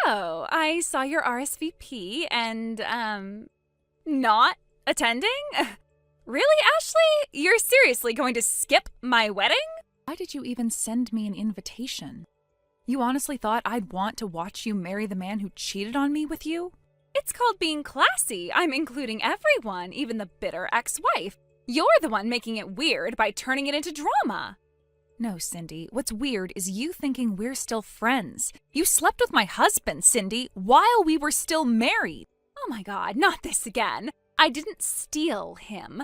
Oh, I saw your RSVP and, not attending? Really, Ashley? You're seriously going to skip my wedding? Why did you even send me an invitation? You honestly thought I'd want to watch you marry the man who cheated on me with you? It's called being classy. I'm including everyone, even the bitter ex-wife. You're the one making it weird by turning it into drama. No, Cindy. What's weird is you thinking we're still friends. You slept with my husband, Cindy, while we were still married. Oh my God, not this again. I didn't steal him.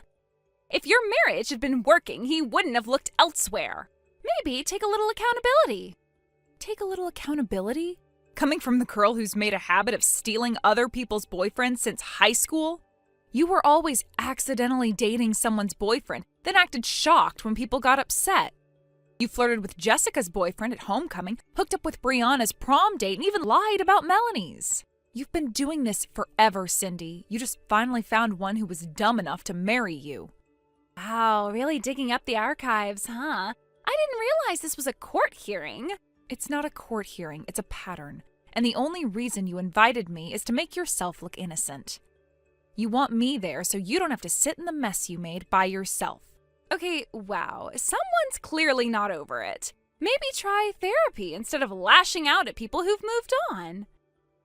If your marriage had been working, he wouldn't have looked elsewhere. Maybe take a little accountability. Take a little accountability? Coming from the girl who's made a habit of stealing other people's boyfriends since high school? You were always accidentally dating someone's boyfriend, then acted shocked when people got upset. You flirted with Jessica's boyfriend at homecoming, hooked up with Brianna's prom date, and even lied about Melanie's. You've been doing this forever, Cindy. You just finally found one who was dumb enough to marry you. Wow, really digging up the archives, huh? I didn't realize this was a court hearing. It's not a court hearing, it's a pattern. And the only reason you invited me is to make yourself look innocent. You want me there so you don't have to sit in the mess you made by yourself. Okay, wow, someone's clearly not over it. Maybe try therapy instead of lashing out at people who've moved on.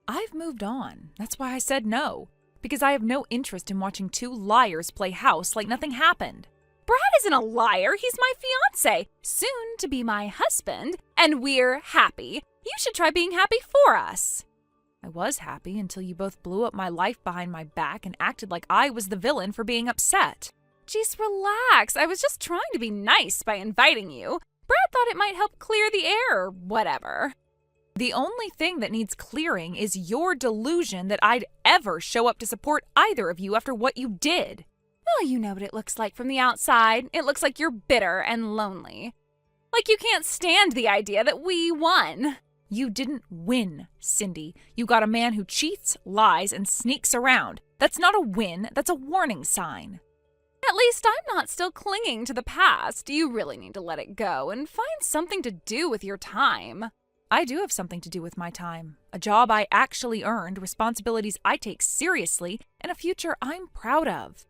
I've moved on. That's why I said no. Because I have no interest in watching two liars play house like nothing happened. Brad isn't a liar. He's my fiancé, soon to be my husband, and we're happy. You should try being happy for us. I was happy until you both blew up my life behind my back and acted like I was the villain for being upset. Jeez, relax. I was just trying to be nice by inviting you. Brad thought it might help clear the air or whatever. The only thing that needs clearing is your delusion that I'd ever show up to support either of you after what you did. Well, you know what it looks like from the outside. It looks like you're bitter and lonely. Like you can't stand the idea that we won. You didn't win, Cindy. You got a man who cheats, lies, and sneaks around. That's not a win, that's a warning sign. At least I'm not still clinging to the past. You really need to let it go and find something to do with your time. I do have something to do with my time. A job I actually earned, responsibilities I take seriously, and a future I'm proud of.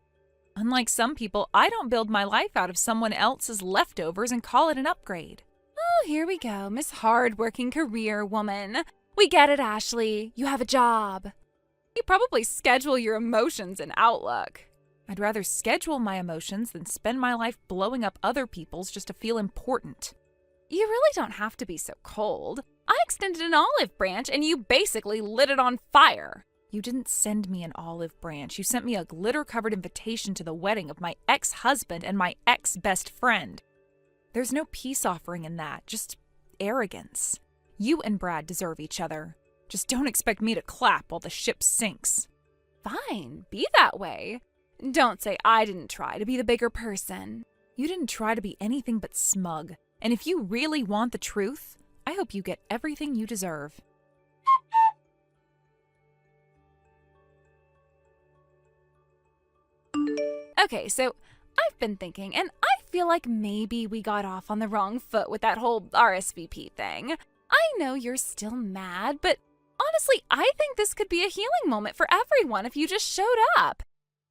Unlike some people, I don't build my life out of someone else's leftovers and call it an upgrade. Oh, here we go, Miss Hard-Working Career Woman. We get it, Ashley. You have a job. You probably schedule your emotions in Outlook. I'd rather schedule my emotions than spend my life blowing up other people's just to feel important. You really don't have to be so cold. I extended an olive branch and you basically lit it on fire. You didn't send me an olive branch. You sent me a glitter-covered invitation to the wedding of my ex-husband and my ex-best friend. There's no peace offering in that, just arrogance. You and Brad deserve each other. Just don't expect me to clap while the ship sinks. Fine, be that way. Don't say I didn't try to be the bigger person. You didn't try to be anything but smug. And if you really want the truth, I hope you get everything you deserve. Okay, so I've been thinking, and I feel like maybe we got off on the wrong foot with that whole RSVP thing. I know you're still mad, but honestly, I think this could be a healing moment for everyone if you just showed up.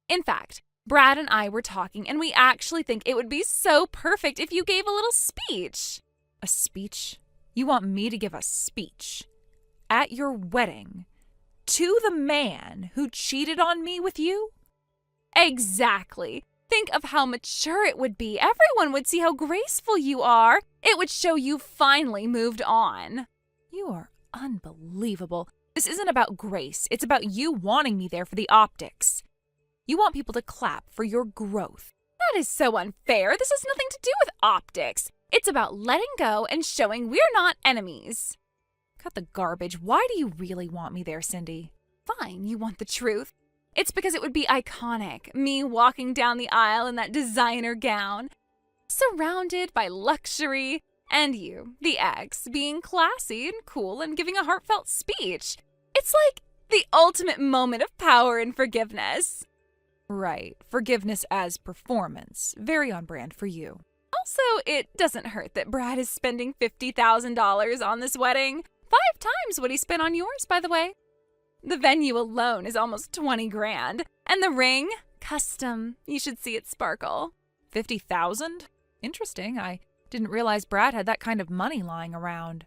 In fact, Brad and I were talking, and we actually think it would be so perfect if you gave a little speech. A speech? You want me to give a speech? At your wedding? To the man who cheated on me with you? Exactly. Think of how mature it would be. Everyone would see how graceful you are. It would show you finally moved on. You are unbelievable. This isn't about grace. It's about you wanting me there for the optics. You want people to clap for your growth. That is so unfair. This has nothing to do with optics. It's about letting go and showing we're not enemies. Cut the garbage. Why do you really want me there, Cindy? Fine, you want the truth. It's because it would be iconic, me walking down the aisle in that designer gown, surrounded by luxury, and you, the ex, being classy and cool and giving a heartfelt speech. It's like the ultimate moment of power and forgiveness. Right, forgiveness as performance. Very on brand for you. Also, it doesn't hurt that Brad is spending $50,000 on this wedding. 5 times what he spent on yours, by the way. The venue alone is almost 20 grand. And the ring? Custom. You should see it sparkle. 50,000? Interesting. I didn't realize Brad had that kind of money lying around.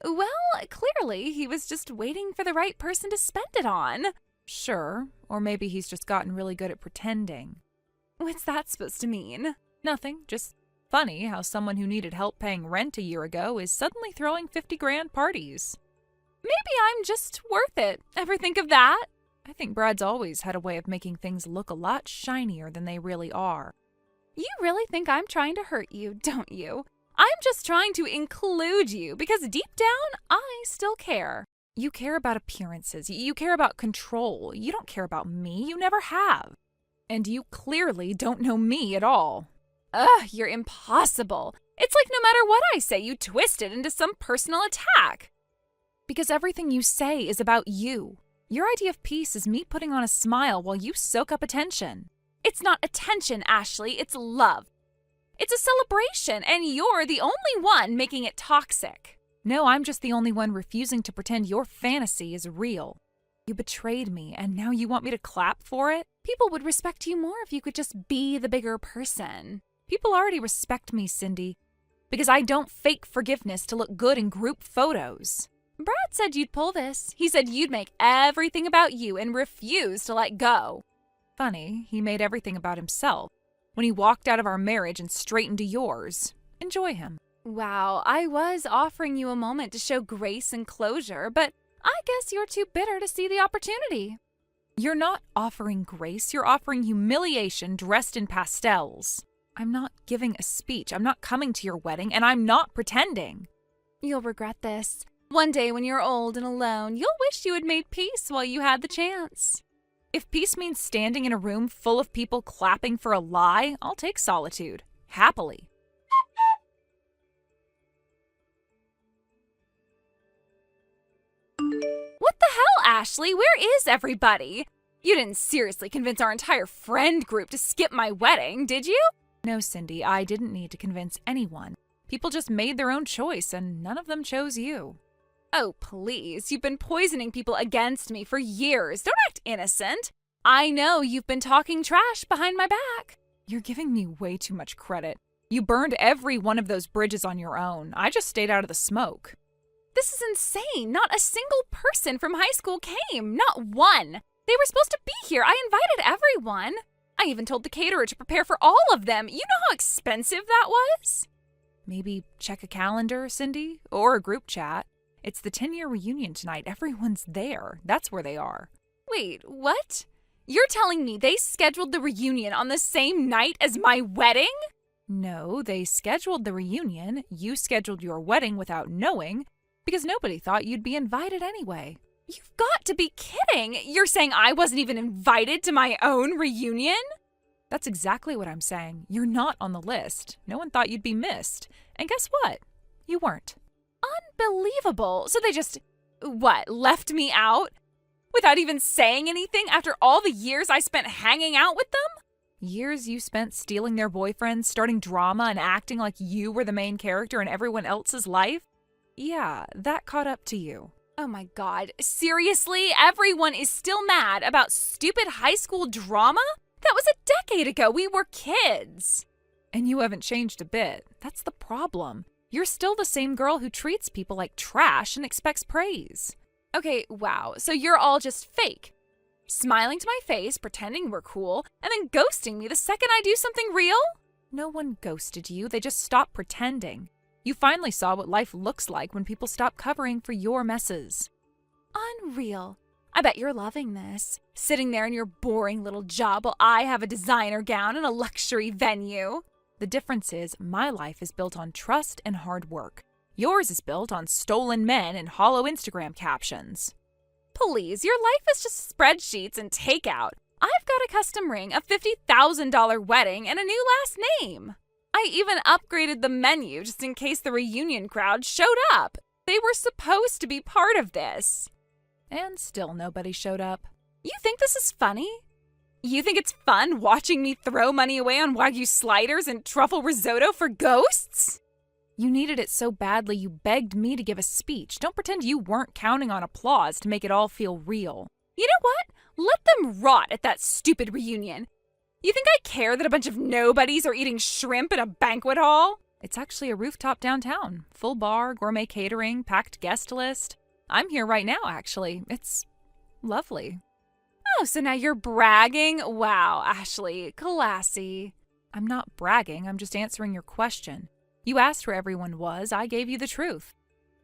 Well, clearly he was just waiting for the right person to spend it on. Sure. Or maybe he's just gotten really good at pretending. What's that supposed to mean? Nothing. Just funny how someone who needed help paying rent a year ago is suddenly throwing 50 grand parties. Maybe I'm just worth it. Ever think of that? I think Brad's always had a way of making things look a lot shinier than they really are. You really think I'm trying to hurt you, don't you? I'm just trying to include you because deep down, I still care. You care about appearances. You care about control. You don't care about me. You never have. And you clearly don't know me at all. Ugh, you're impossible. It's like no matter what I say, you twist it into some personal attack. Because everything you say is about you. Your idea of peace is me putting on a smile while you soak up attention. It's not attention, Ashley. It's love. It's a celebration, and you're the only one making it toxic. No, I'm just the only one refusing to pretend your fantasy is real. You betrayed me, and now you want me to clap for it? People would respect you more if you could just be the bigger person. People already respect me, Cindy, because I don't fake forgiveness to look good in group photos. Brad said you'd pull this. He said you'd make everything about you and refuse to let go. Funny, he made everything about himself when he walked out of our marriage and straight into yours. Enjoy him. Wow, I was offering you a moment to show grace and closure, but I guess you're too bitter to see the opportunity. You're not offering grace, you're offering humiliation dressed in pastels. I'm not giving a speech, I'm not coming to your wedding, and I'm not pretending. You'll regret this. One day when you're old and alone, you'll wish you had made peace while you had the chance. If peace means standing in a room full of people clapping for a lie, I'll take solitude. Happily. What the hell, Ashley? Where is everybody? You didn't seriously convince our entire friend group to skip my wedding, did you? No, Cindy, I didn't need to convince anyone. People just made their own choice, and none of them chose you. Oh, please. You've been poisoning people against me for years. Don't act innocent. I know you've been talking trash behind my back. You're giving me way too much credit. You burned every one of those bridges on your own. I just stayed out of the smoke. This is insane. Not a single person from high school came. Not one. They were supposed to be here. I invited everyone. I even told the caterer to prepare for all of them. You know how expensive that was? Maybe check a calendar, Cindy, or a group chat. It's the 10-year reunion tonight. Everyone's there. That's where they are. Wait, what? You're telling me they scheduled the reunion on the same night as my wedding? No, they scheduled the reunion. You scheduled your wedding without knowing because nobody thought you'd be invited anyway. You've got to be kidding. You're saying I wasn't even invited to my own reunion? That's exactly what I'm saying. You're not on the list. No one thought you'd be missed. And guess what? You weren't. Unbelievable. So they just, left me out? Without even saying anything after all the years I spent hanging out with them? Years you spent stealing their boyfriends, starting drama, and acting like you were the main character in everyone else's life? Yeah, that caught up to you. Oh my God. Seriously? Everyone is still mad about stupid high school drama? That was a decade ago. We were kids. And you haven't changed a bit. That's the problem. You're still the same girl who treats people like trash and expects praise. Okay, wow. So you're all just fake. Smiling to my face, pretending we're cool, and then ghosting me the second I do something real? No one ghosted you. They just stopped pretending. You finally saw what life looks like when people stop covering for your messes. Unreal. I bet you're loving this. Sitting there in your boring little job while I have a designer gown and a luxury venue. The difference is my life is built on trust and hard work. Yours is built on stolen men and hollow Instagram captions. Please, your life is just spreadsheets and takeout. I've got a custom ring, a $50,000 wedding, and a new last name. I even upgraded the menu just in case the reunion crowd showed up. They were supposed to be part of this. And still nobody showed up. You think this is funny? You think it's fun watching me throw money away on Wagyu sliders and truffle risotto for ghosts? You needed it so badly you begged me to give a speech. Don't pretend you weren't counting on applause to make it all feel real. You know what? Let them rot at that stupid reunion. You think I care that a bunch of nobodies are eating shrimp in a banquet hall? It's actually a rooftop downtown. Full bar, gourmet catering, packed guest list. I'm here right now, actually. It's lovely. Oh, so now you're bragging? Wow, Ashley, classy. I'm not bragging, I'm just answering your question. You asked where everyone was, I gave you the truth.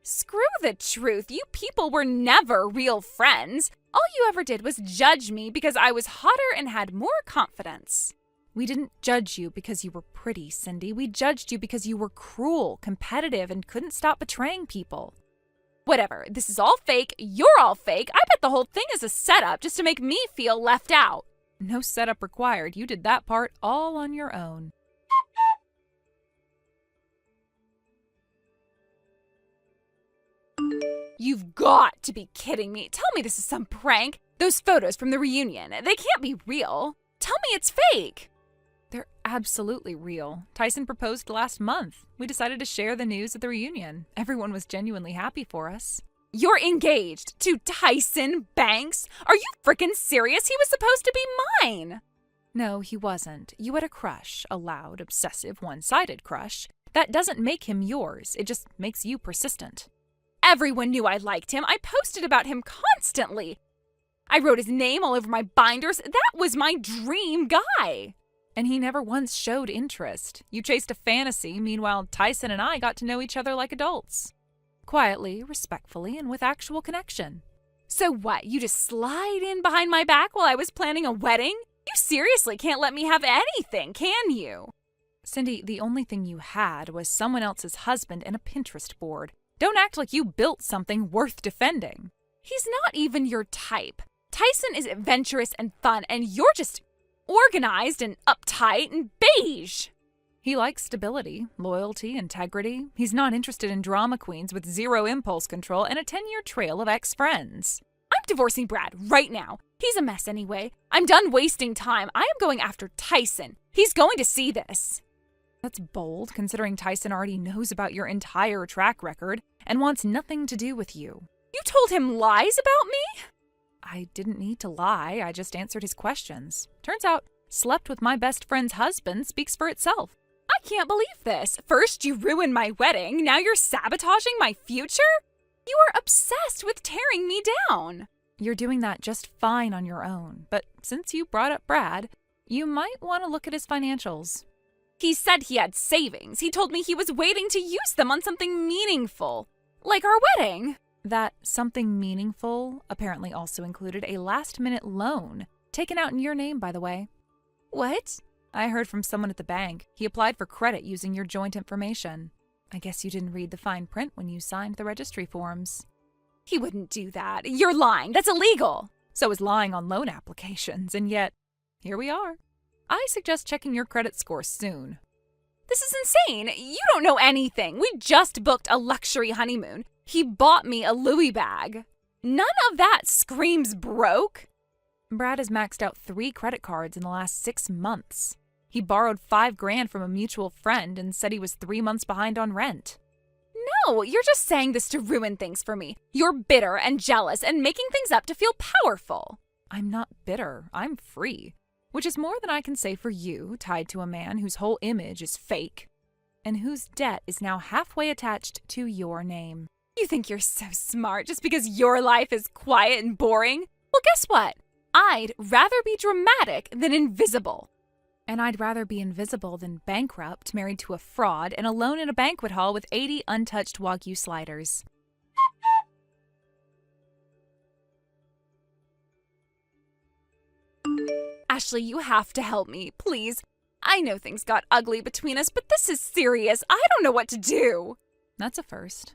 Screw the truth. You people were never real friends. All you ever did was judge me because I was hotter and had more confidence. We didn't judge you because you were pretty, Cindy. We judged you because you were cruel, competitive, and couldn't stop betraying people. Whatever. This is all fake. You're all fake. I bet the whole thing is a setup just to make me feel left out. No setup required. You did that part all on your own. You've got to be kidding me. Tell me this is some prank. Those photos from the reunion, they can't be real. Tell me it's fake. They're absolutely real. Tyson proposed last month. We decided to share the news at the reunion. Everyone was genuinely happy for us. You're engaged to Tyson Banks? Are you frickin' serious? He was supposed to be mine. No, he wasn't. You had a crush, a loud, obsessive, one-sided crush. That doesn't make him yours. It just makes you persistent. Everyone knew I liked him. I posted about him constantly. I wrote his name all over my binders. That was my dream guy. And he never once showed interest. You chased a fantasy, meanwhile Tyson and I got to know each other like adults. Quietly, respectfully, and with actual connection. So what, you just slide in behind my back while I was planning a wedding? You seriously can't let me have anything, can you? Cindy, the only thing you had was someone else's husband and a Pinterest board. Don't act like you built something worth defending. He's not even your type. Tyson is adventurous and fun, and you're just organized and uptight and beige. He likes stability, loyalty, integrity. He's not interested in drama queens with zero impulse control and a 10-year trail of ex-friends. I'm divorcing Brad right now. He's a mess anyway. I'm done wasting time. I am going after Tyson. He's going to see this. That's bold, considering Tyson already knows about your entire track record and wants nothing to do with you. You told him lies about me? I didn't need to lie. I just answered his questions. Turns out, slept with my best friend's husband speaks for itself. I can't believe this. First, you ruined my wedding. Now you're sabotaging my future? You are obsessed with tearing me down. You're doing that just fine on your own. But since you brought up Brad, you might want to look at his financials. He said he had savings. He told me he was waiting to use them on something meaningful, like our wedding. That something meaningful apparently also included a last-minute loan, taken out in your name, by the way. What? I heard from someone at the bank. He applied for credit using your joint information. I guess you didn't read the fine print when you signed the registry forms. He wouldn't do that. You're lying. That's illegal. So is lying on loan applications, and yet, here we are. I suggest checking your credit score soon. This is insane. You don't know anything. We just booked a luxury honeymoon. He bought me a Louis bag. None of that screams broke. Brad has maxed out 3 credit cards in the last 6 months. He borrowed $5,000 from a mutual friend and said he was 3 months behind on rent. No, you're just saying this to ruin things for me. You're bitter and jealous and making things up to feel powerful. I'm not bitter. I'm free. Which is more than I can say for you, tied to a man whose whole image is fake, and whose debt is now halfway attached to your name. You think you're so smart just because your life is quiet and boring? Well, guess what? I'd rather be dramatic than invisible. And I'd rather be invisible than bankrupt, married to a fraud, and alone in a banquet hall with 80 untouched Wagyu sliders. Ashley, you have to help me, please. I know things got ugly between us, but this is serious. I don't know what to do. That's a first.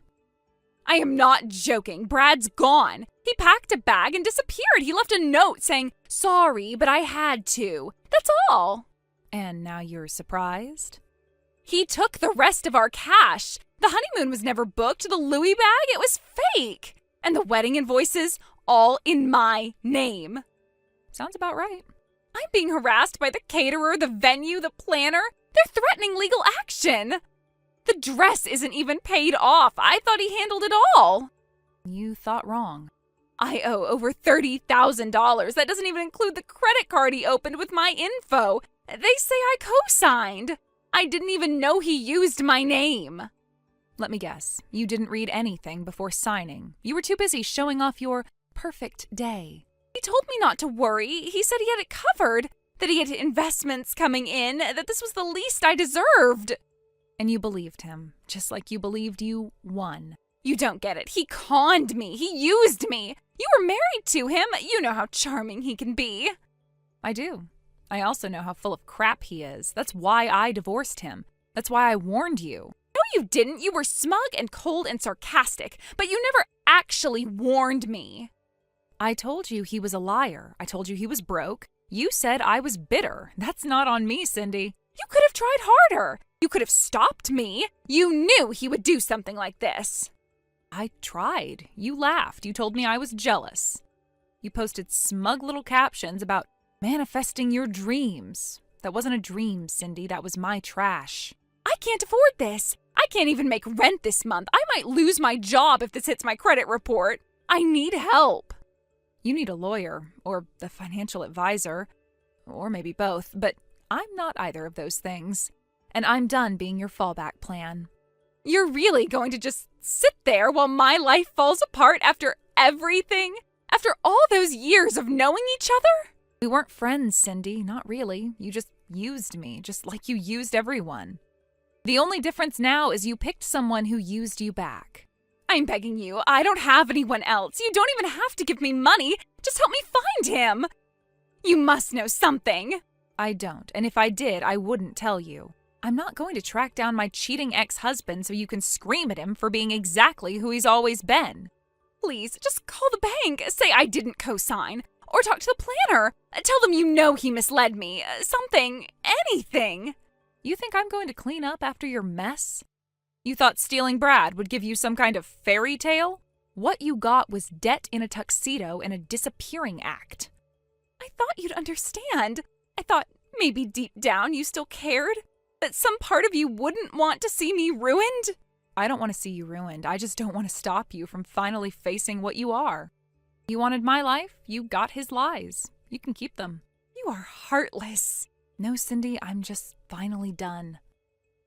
I am not joking. Brad's gone. He packed a bag and disappeared. He left a note saying, "Sorry, but I had to." That's all. And now you're surprised? He took the rest of our cash. The honeymoon was never booked. The Louis bag, it was fake. And the wedding invoices, all in my name. Sounds about right. I'm being harassed by the caterer, the venue, the planner. They're threatening legal action. The dress isn't even paid off. I thought he handled it all. You thought wrong. I owe over $30,000. That doesn't even include the credit card he opened with my info. They say I co-signed. I didn't even know he used my name. Let me guess. You didn't read anything before signing. You were too busy showing off your perfect day. He told me not to worry. He said he had it covered, that he had investments coming in, that this was the least I deserved. And you believed him, just like you believed you won. You don't get it. He conned me. He used me. You were married to him. You know how charming he can be. I do. I also know how full of crap he is. That's why I divorced him. That's why I warned you. No, you didn't. You were smug and cold and sarcastic, but you never actually warned me. I told you he was a liar. I told you he was broke. You said I was bitter. That's not on me, Cindy. You could have tried harder. You could have stopped me. You knew he would do something like this. I tried. You laughed. You told me I was jealous. You posted smug little captions about manifesting your dreams. That wasn't a dream, Cindy. That was my trash. I can't afford this. I can't even make rent this month. I might lose my job if this hits my credit report. I need help. You need a lawyer, or the financial advisor, or maybe both, but I'm not either of those things. And I'm done being your fallback plan. You're really going to just sit there while my life falls apart after everything? After all those years of knowing each other? We weren't friends, Cindy. Not really. You just used me, just like you used everyone. The only difference now is you picked someone who used you back. I'm begging you. I don't have anyone else. You don't even have to give me money. Just help me find him. You must know something. I don't, and if I did, I wouldn't tell you. I'm not going to track down my cheating ex-husband so you can scream at him for being exactly who he's always been. Please, just call the bank. Say I didn't co-sign. Or talk to the planner. Tell them you know he misled me. Something. Anything. You think I'm going to clean up after your mess? You thought stealing Brad would give you some kind of fairy tale? What you got was debt in a tuxedo and a disappearing act. I thought you'd understand. I thought maybe deep down you still cared. That some part of you wouldn't want to see me ruined. I don't want to see you ruined. I just don't want to stop you from finally facing what you are. You wanted my life, you got his lies. You can keep them. You are heartless. No, Cindy, I'm just finally done.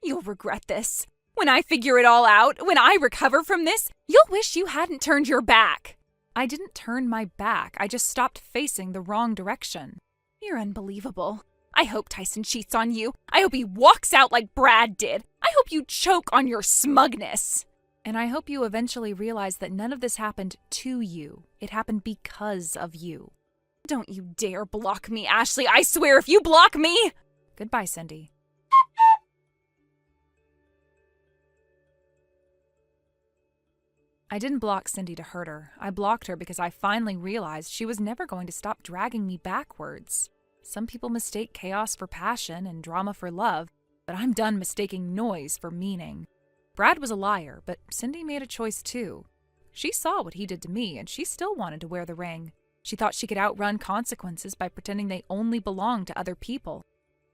You'll regret this. When I figure it all out, when I recover from this, you'll wish you hadn't turned your back. I didn't turn my back. I just stopped facing the wrong direction. You're unbelievable. I hope Tyson cheats on you. I hope he walks out like Brad did. I hope you choke on your smugness. And I hope you eventually realize that none of this happened to you. It happened because of you. Don't you dare block me, Ashley. I swear if you block me... Goodbye, Cindy. I didn't block Cindy to hurt her. I blocked her because I finally realized she was never going to stop dragging me backwards. Some people mistake chaos for passion and drama for love, but I'm done mistaking noise for meaning. Brad was a liar, but Cindy made a choice too. She saw what he did to me, and she still wanted to wear the ring. She thought she could outrun consequences by pretending they only belonged to other people.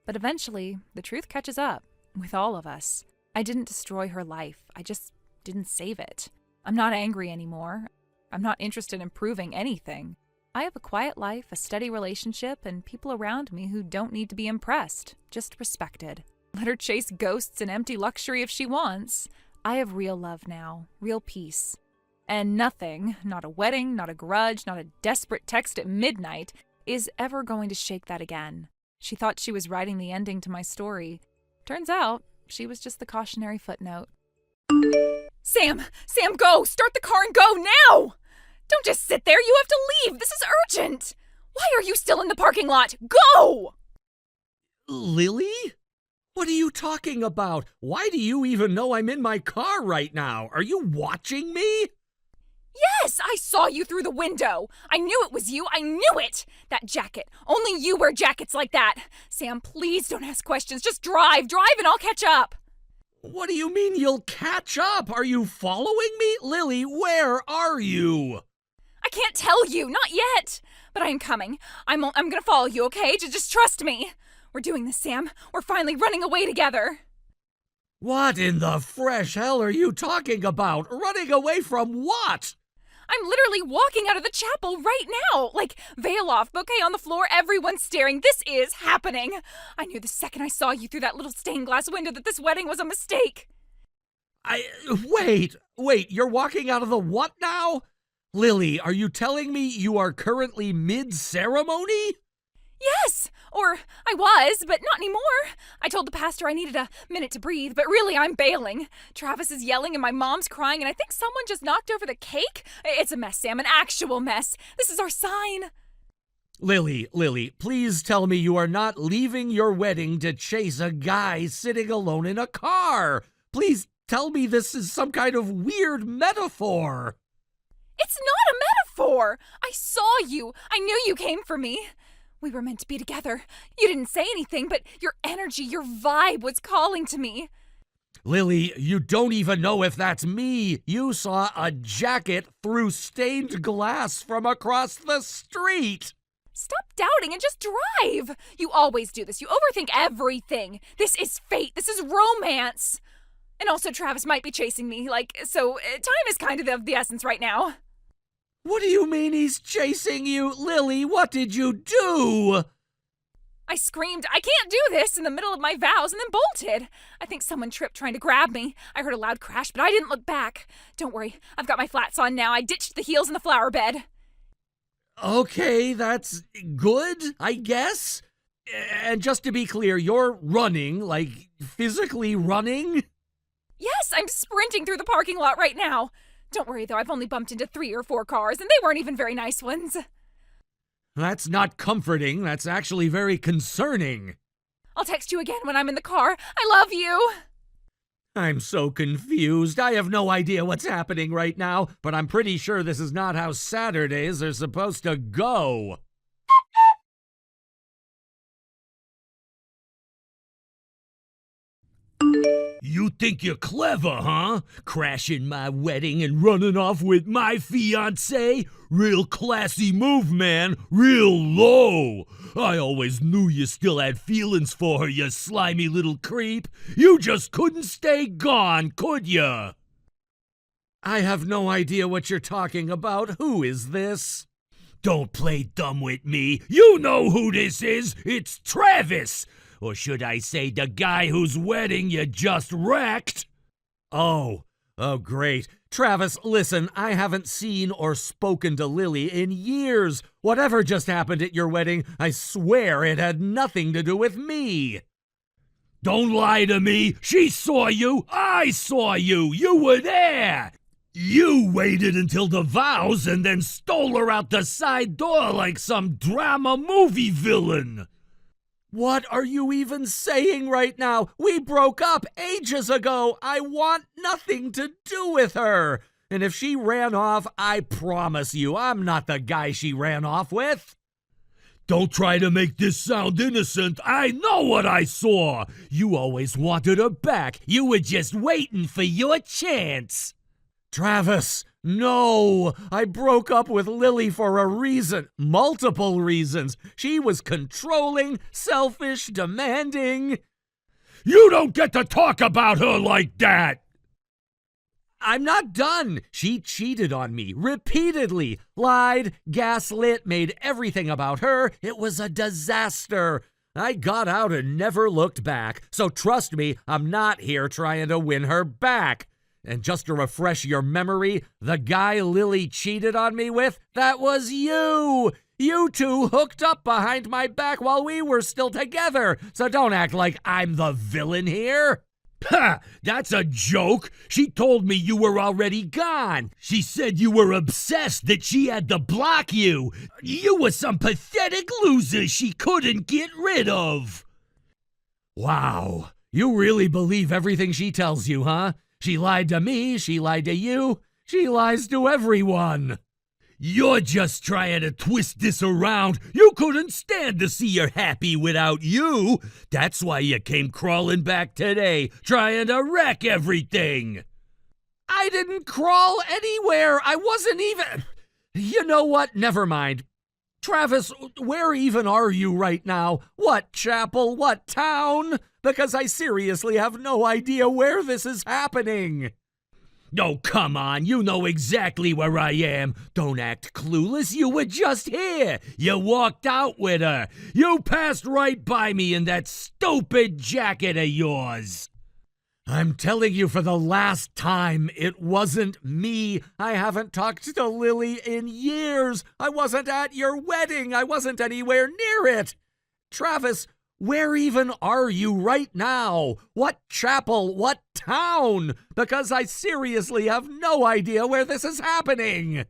But eventually, the truth catches up, with all of us. I didn't destroy her life. I just didn't save it. I'm not angry anymore. I'm not interested in proving anything. I have a quiet life, a steady relationship, and people around me who don't need to be impressed, just respected. Let her chase ghosts and empty luxury if she wants. I have real love now, real peace. And nothing, not a wedding, not a grudge, not a desperate text at midnight, is ever going to shake that again. She thought she was writing the ending to my story. Turns out, she was just the cautionary footnote. Sam, go! Start the car and go now! Don't just sit there, you have to leave! This is urgent! Why are you still in the parking lot? Go! Lily? What are you talking about? Why do you even know I'm in my car right now? Are you watching me? Yes, I saw you through the window. I knew it was you. I knew it. That jacket. Only you wear jackets like that. Sam, please don't ask questions. Just drive and I'll catch up. What do you mean you'll catch up? Are you following me? Lily, where are you? I can't tell you. Not yet. But I am coming. I'm going to follow you, okay? Just trust me. We're doing this, Sam. We're finally running away together. What in the fresh hell are you talking about? Running away from what? I'm literally walking out of the chapel right now. Like, veil off, bouquet on the floor, everyone's staring. This is happening. I knew the second I saw you through that little stained glass window that this wedding was a mistake. Wait, you're walking out of the what now? Lily, are you telling me you are currently mid-ceremony? Yes, or I was, but not anymore. I told the pastor I needed a minute to breathe, but really I'm bailing. Travis is yelling and my mom's crying, and I think someone just knocked over the cake. It's a mess, Sam, an actual mess. This is our sign. Lily, please tell me you are not leaving your wedding to chase a guy sitting alone in a car. Please tell me this is some kind of weird metaphor. It's not a metaphor. I saw you. I knew you came for me. We were meant to be together. You didn't say anything, but your energy, your vibe was calling to me. Lily, you don't even know if that's me. You saw a jacket through stained glass from across the street. Stop doubting and just drive. You always do this. You overthink everything. This is fate. This is romance. And also, Travis might be chasing me, so time is kind of the essence right now. What do you mean he's chasing you? Lily, what did you do? I screamed, "I can't do this," in the middle of my vows and then bolted. I think someone tripped trying to grab me. I heard a loud crash, but I didn't look back. Don't worry, I've got my flats on now. I ditched the heels in the flower bed. Okay, that's good, I guess. And just to be clear, you're running, like physically running? Yes, I'm sprinting through the parking lot right now. Don't worry, though, I've only bumped into 3 or 4 cars, and they weren't even very nice ones. That's not comforting. That's actually very concerning. I'll text you again when I'm in the car. I love you. I'm so confused. I have no idea what's happening right now, but I'm pretty sure this is not how Saturdays are supposed to go. You think you're clever, huh? Crashing my wedding and running off with my fiancée? Real classy move, man. Real low. I always knew you still had feelings for her, you slimy little creep. You just couldn't stay gone, could ya? I have no idea what you're talking about. Who is this? Don't play dumb with me. You know who this is. It's Travis. Or should I say the guy whose wedding you just wrecked? Oh, great. Travis, listen, I haven't seen or spoken to Lily in years. Whatever just happened at your wedding, I swear it had nothing to do with me. Don't lie to me. She saw you. I saw you. You were there. You waited until the vows and then stole her out the side door like some drama movie villain. What are you even saying right now? We broke up ages ago. I want nothing to do with her. And if she ran off, I promise you, I'm not the guy she ran off with. Don't try to make this sound innocent. I know what I saw. You always wanted her back. You were just waiting for your chance. Travis, no. I broke up with Lily for a reason. Multiple reasons. She was controlling, selfish, demanding. You don't get to talk about her like that. I'm not done. She cheated on me repeatedly, lied, gaslit, made everything about her. It was a disaster. I got out and never looked back. So trust me, I'm not here trying to win her back. And just to refresh your memory, the guy Lily cheated on me with, that was you. You two hooked up behind my back while we were still together. So don't act like I'm the villain here. Ha! That's a joke. She told me you were already gone. She said you were obsessed, that she had to block you. You were some pathetic loser she couldn't get rid of. Wow. You really believe everything she tells you, huh? She lied to me, she lied to you, she lies to everyone. You're just trying to twist this around. You couldn't stand to see her happy without you. That's why you came crawling back today, trying to wreck everything. I didn't crawl anywhere. I wasn't even... You know what? Never mind. Travis, where even are you right now? What chapel? What town? because I seriously have no idea where this is happening. Oh, come on, you know exactly where I am. Don't act clueless, you were just here. You walked out with her. You passed right by me in that stupid jacket of yours. I'm telling you for the last time, it wasn't me. I haven't talked to Lily in years. I wasn't at your wedding. I wasn't anywhere near it. Travis, where even are you right now? What chapel? What town? Because I seriously have no idea where this is happening.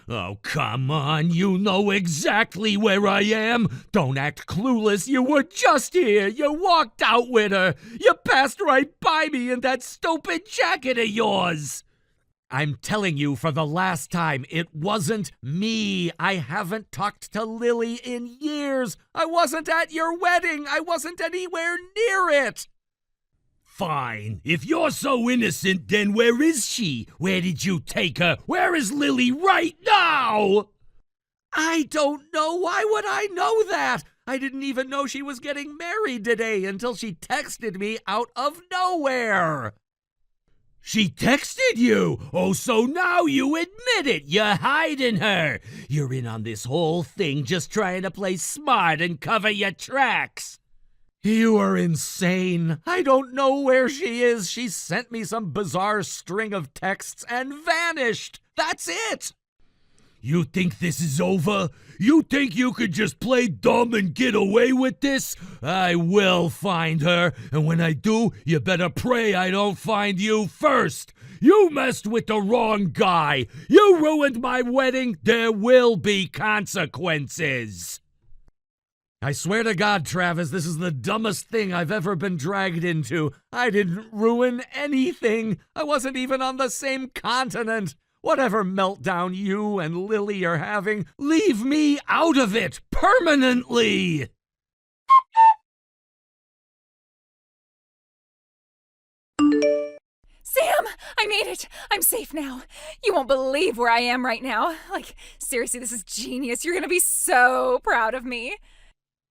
Oh, come on, you know exactly where I am. Don't act clueless, you were just here. You walked out with her. You passed right by me in that stupid jacket of yours. I'm telling you for the last time, it wasn't me. I haven't talked to Lily in years. I wasn't at your wedding. I wasn't anywhere near it. Fine. If you're so innocent, then where is she? Where did you take her? Where is Lily right now? I don't know. Why would I know that? I didn't even know she was getting married today until she texted me out of nowhere. She texted you? Oh, so now you admit it. You're hiding her. You're in on this whole thing just trying to play smart and cover your tracks. You are insane. I don't know where she is. She sent me some bizarre string of texts and vanished. That's it. You think this is over? You think you could just play dumb and get away with this? I will find her, and when I do, you better pray I don't find you first. You messed with the wrong guy. You ruined my wedding. There will be consequences. I swear to God, Travis, this is the dumbest thing I've ever been dragged into. I didn't ruin anything. I wasn't even on the same continent. Whatever meltdown you and Lily are having, leave me out of it permanently. Sam, I made it. I'm safe now. You won't believe where I am right now. Like, seriously, this is genius. You're going to be so proud of me.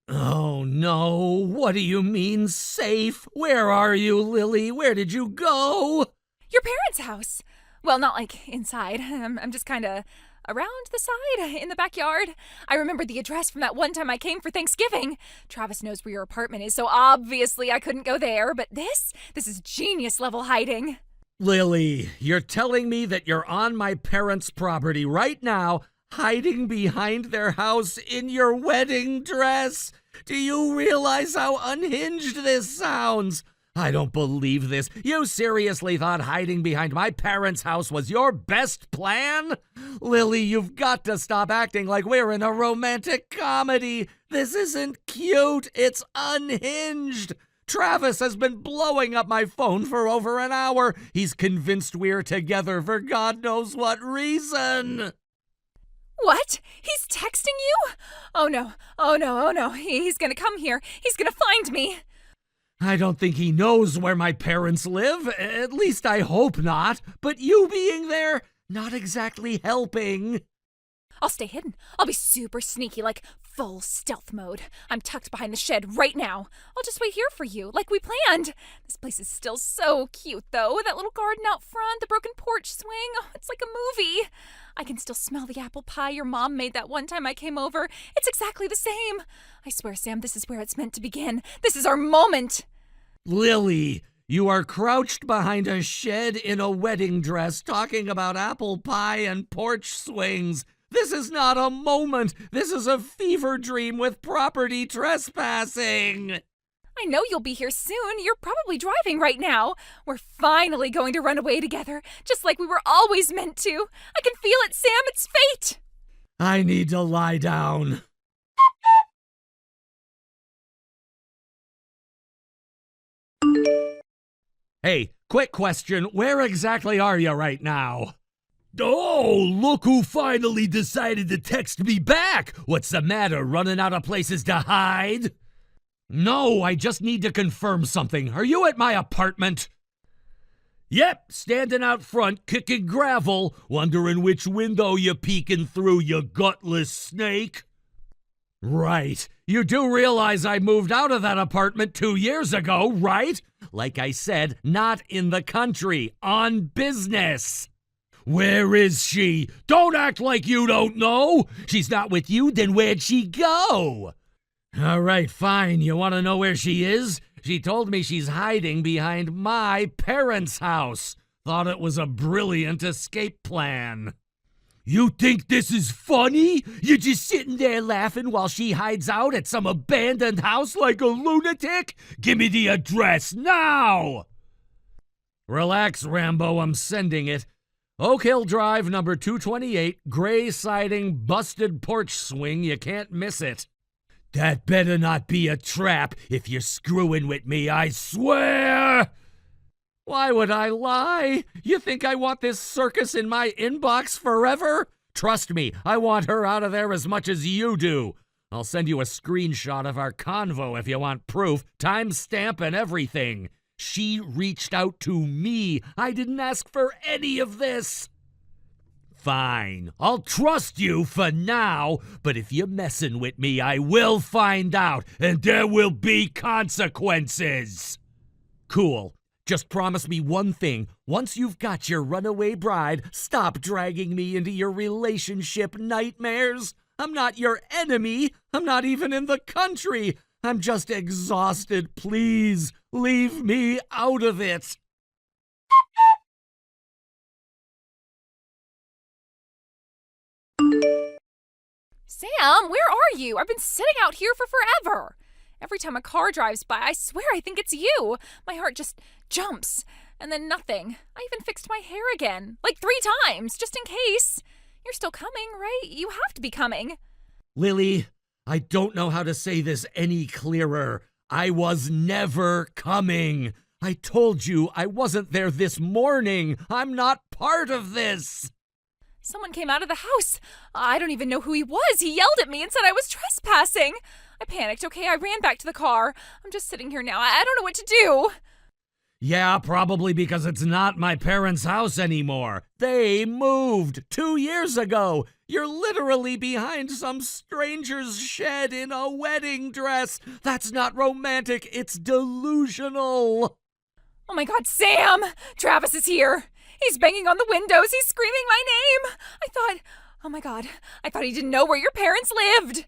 Oh, no. What do you mean, safe? Where are you, Lily? Where did you go? Your parents' house. Well, not like inside. I'm just kind of around the side, in the backyard. I remember the address from that one time I came for Thanksgiving. Travis knows where your apartment is, so obviously I couldn't go there. But this is genius level hiding. Lily, you're telling me that you're on my parents' property right now, hiding behind their house in your wedding dress? Do you realize how unhinged this sounds? I don't believe this. You seriously thought hiding behind my parents' house was your best plan? Lily, you've got to stop acting like we're in a romantic comedy. This isn't cute. It's unhinged. Travis has been blowing up my phone for over an hour. He's convinced we're together for God knows what reason. What? He's texting you? Oh no. Oh no. Oh no. He's gonna come here. He's gonna find me. I don't think he knows where my parents live. At least I hope not. But you being there, not exactly helping. I'll stay hidden. I'll be super sneaky, like full stealth mode. I'm tucked behind the shed right now. I'll just wait here for you, like we planned. This place is still so cute, though. That little garden out front, the broken porch swing. Oh, it's like a movie. I can still smell the apple pie your mom made that one time I came over. It's exactly the same. I swear, Sam, this is where it's meant to begin. This is our moment. Lily, you are crouched behind a shed in a wedding dress talking about apple pie and porch swings. This is not a moment. This is a fever dream with property trespassing. I know you'll be here soon. You're probably driving right now. We're finally going to run away together, just like we were always meant to. I can feel it, Sam. It's fate. I need to lie down. Hey, quick question. Where exactly are you right now? Oh, look who finally decided to text me back. What's the matter, running out of places to hide? No, I just need to confirm something. Are you at my apartment? Yep, standing out front, kicking gravel, wondering which window you're peeking through, you gutless snake. Right, You do realize I moved out of that apartment 2 years ago, right? Like I said, not in the country, on business. Where is she? Don't act like you don't know. She's not with you, then where'd she go? All right, fine. You want to know where she is? She told me she's hiding behind my parents' house. Thought it was a brilliant escape plan. You think this is funny? You're just sitting there laughing while she hides out at some abandoned house like a lunatic? Give me the address now! Relax, Rambo, I'm sending it. Oak Hill Drive, number 228, gray siding, busted porch swing. You can't miss it. That better not be a trap if you're screwing with me, I swear! Why would I lie? You think I want this circus in my inbox forever? Trust me, I want her out of there as much as you do. I'll send you a screenshot of our convo if you want proof, timestamp and everything. She reached out to me. I didn't ask for any of this. Fine, I'll trust you for now, but if you're messing with me, I will find out, and there will be consequences. Cool. Just promise me one thing. Once you've got your runaway bride, stop dragging me into your relationship nightmares. I'm not your enemy. I'm not even in the country. I'm just exhausted. Please, leave me out of it. Sam, where are you? I've been sitting out here for forever. Every time a car drives by, I swear I think it's you. My heart just jumps, and then nothing. I even fixed my hair again, like 3 times, just in case. You're still coming, right? You have to be coming. Lily, I don't know how to say this any clearer. I was never coming. I told you I wasn't there this morning. I'm not part of this. Someone came out of the house. I don't even know who he was. He yelled at me and said I was trespassing. I panicked, okay? I ran back to the car. I'm just sitting here now. I don't know what to do. Yeah, probably because it's not my parents' house anymore. They moved 2 years ago. You're literally behind some stranger's shed in a wedding dress. That's not romantic. It's delusional. Oh my God, Sam! Travis is here. He's banging on the windows. He's screaming my name. Oh my God, I thought he didn't know where your parents lived.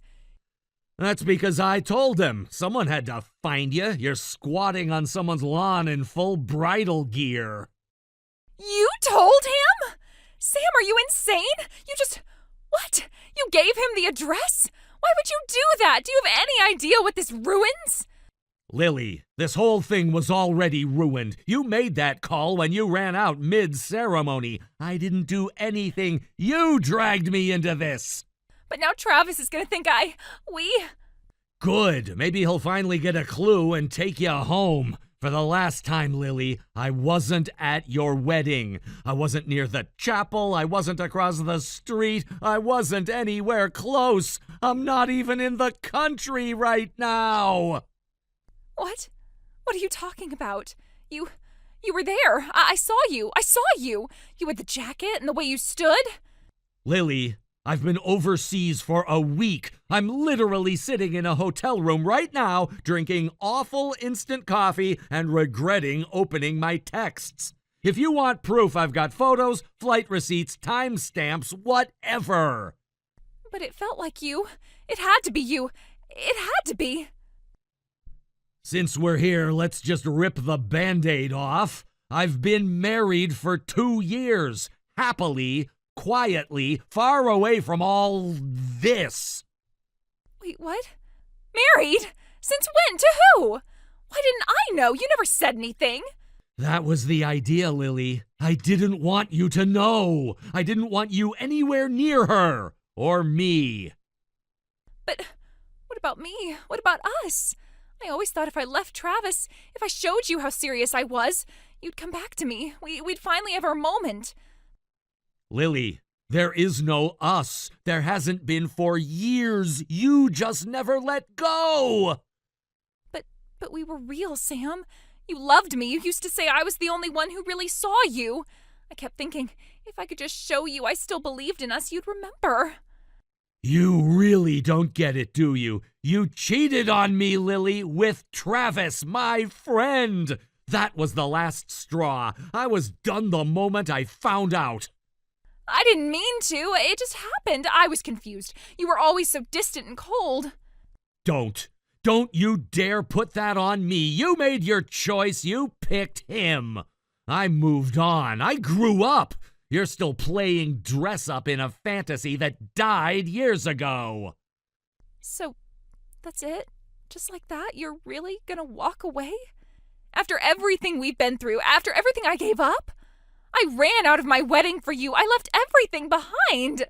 That's because I told him. Someone had to find you. You're squatting on someone's lawn in full bridal gear. You told him? Sam, are you insane? What? You gave him the address? Why would you do that? Do you have any idea what this ruins? Lily, this whole thing was already ruined. You made that call when you ran out mid-ceremony. I didn't do anything. You dragged me into this. But now Travis is gonna think we... Good. Maybe he'll finally get a clue and take you home. For the last time, Lily, I wasn't at your wedding. I wasn't near the chapel. I wasn't across the street. I wasn't anywhere close. I'm not even in the country right now. What? What are you talking about? You were there. I saw you. I saw you. You had the jacket and the way you stood. Lily, I've been overseas for a week. I'm literally sitting in a hotel room right now, drinking awful instant coffee and regretting opening my texts. If you want proof, I've got photos, flight receipts, timestamps, whatever. But it felt like you. It had to be you. It had to be. Since we're here, let's just rip the Band-Aid off. I've been married for 2 years, happily, quietly, far away from all this. Wait, what? Married? Since when? To who? Why didn't I know? You never said anything. That was the idea, Lily. I didn't want you to know. I didn't want you anywhere near her. Or me. But what about me? What about us? I always thought if I left Travis, if I showed you how serious I was, you'd come back to me. We'd finally have our moment. Lily, there is no us. There hasn't been for years. You just never let go. But we were real, Sam. You loved me. You used to say I was the only one who really saw you. I kept thinking, if I could just show you I still believed in us, you'd remember. You really don't get it, do you? You cheated on me, Lily, with Travis, my friend. That was the last straw. I was done the moment I found out. I didn't mean to. It just happened. I was confused. You were always so distant and cold. Don't you dare put that on me. You made your choice. You picked him. I moved on. I grew up. You're still playing dress-up in a fantasy that died years ago. So, that's it? Just like that? You're really gonna walk away? After everything we've been through, after everything I gave up? I ran out of my wedding for you. I left everything behind.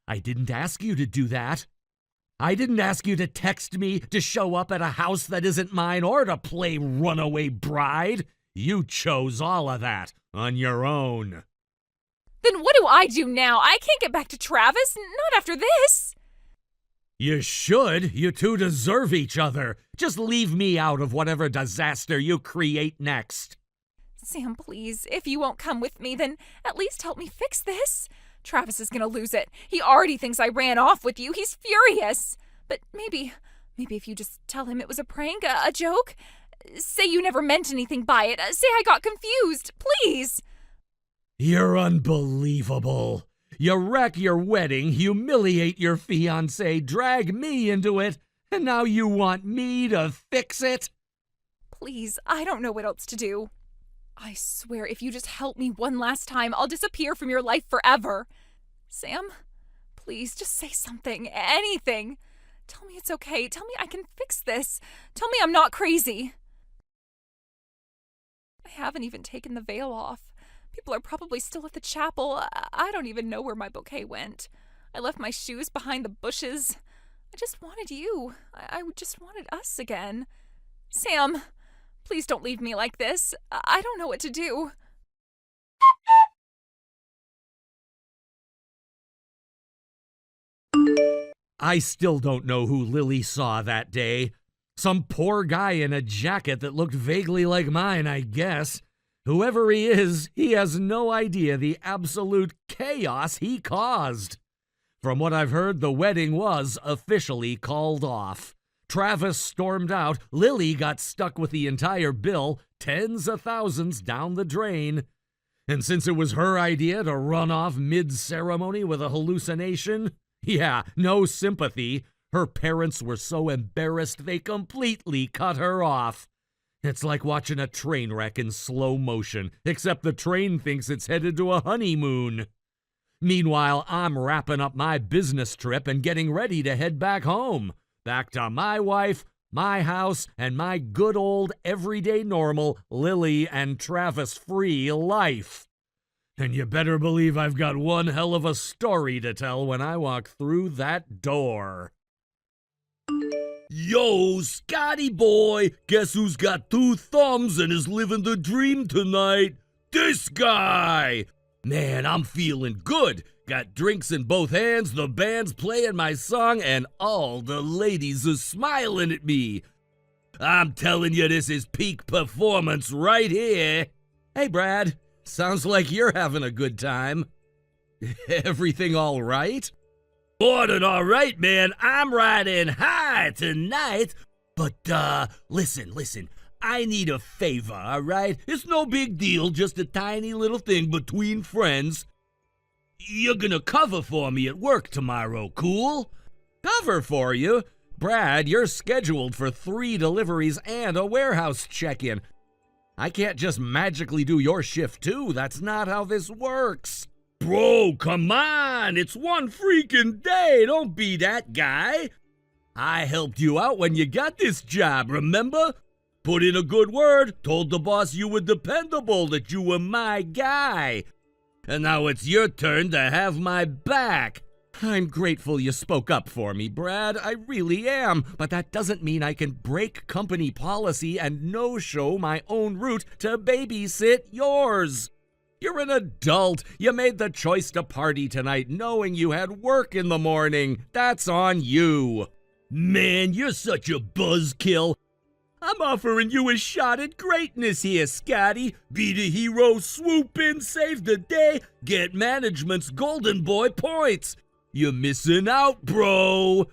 I didn't ask you to do that. I didn't ask you to text me, to show up at a house that isn't mine, or to play runaway bride. You chose all of that on your own. Then what do I do now? I can't get back to Travis, not after this. You should. You two deserve each other. Just leave me out of whatever disaster you create next. Sam, please, if you won't come with me, then at least help me fix this. Travis is gonna lose it. He already thinks I ran off with you. He's furious. But maybe if you just tell him it was a prank, a joke. Say you never meant anything by it. Say I got confused. Please. You're unbelievable. You wreck your wedding, humiliate your fiancé, drag me into it, and now you want me to fix it? Please, I don't know what else to do. I swear, if you just help me one last time, I'll disappear from your life forever. Sam, please, just say something, anything. Tell me it's okay. Tell me I can fix this. Tell me I'm not crazy. I haven't even taken the veil off. People are probably still at the chapel. I don't even know where my bouquet went. I left my shoes behind the bushes. I just wanted you. I just wanted us again. Sam, please don't leave me like this. I don't know what to do. I still don't know who Lily saw that day. Some poor guy in a jacket that looked vaguely like mine, I guess. Whoever he is, he has no idea the absolute chaos he caused. From what I've heard, the wedding was officially called off. Travis stormed out, Lily got stuck with the entire bill, tens of thousands down the drain. And since it was her idea to run off mid-ceremony with a hallucination, yeah, no sympathy. Her parents were so embarrassed they completely cut her off. It's like watching a train wreck in slow motion, except the train thinks it's headed to a honeymoon. Meanwhile, I'm wrapping up my business trip and getting ready to head back home. Back to my wife, my house, and my good old everyday normal Lily and Travis free life. And you better believe I've got one hell of a story to tell when I walk through that door. Yo, Scotty boy, guess who's got 2 thumbs and is living the dream tonight? This guy! Man, I'm feeling good. Got drinks in both hands, the band's playing my song, and all the ladies are smiling at me. I'm telling you, this is peak performance right here. Hey, Brad, sounds like you're having a good time. Everything all right? More than all right, man. I'm riding high tonight. But, listen. I need a favor, all right? It's no big deal, just a tiny little thing between friends. You're gonna cover for me at work tomorrow, cool? Cover for you? Brad, you're scheduled for 3 deliveries and a warehouse check-in. I can't just magically do your shift, too. That's not how this works. Bro, come on! It's one freaking day! Don't be that guy! I helped you out when you got this job, remember? Put in a good word, told the boss you were dependable, that you were my guy. And now it's your turn to have my back. I'm grateful you spoke up for me, Brad. I really am. But that doesn't mean I can break company policy and no-show my own route to babysit yours. You're an adult. You made the choice to party tonight knowing you had work in the morning. That's on you. Man, you're such a buzzkill. I'm offering you a shot at greatness here, Scotty. Be the hero, swoop in, save the day, get management's golden boy points. You're missing out, bro.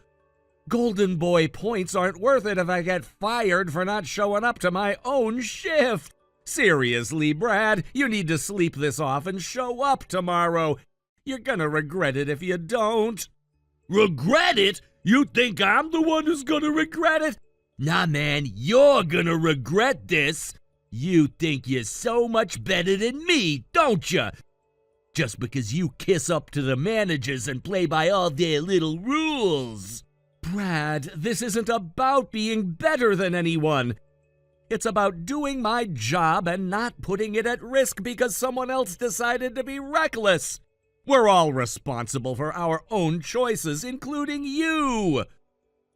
Golden Boy points aren't worth it if I get fired for not showing up to my own shift. Seriously, Brad, you need to sleep this off and show up tomorrow. You're gonna regret it if you don't. Regret it? You think I'm the one who's gonna regret it? Nah, man, you're gonna regret this. You think you're so much better than me, don't you? Just because you kiss up to the managers and play by all their little rules. Brad, this isn't about being better than anyone. It's about doing my job and not putting it at risk because someone else decided to be reckless. We're all responsible for our own choices, including you.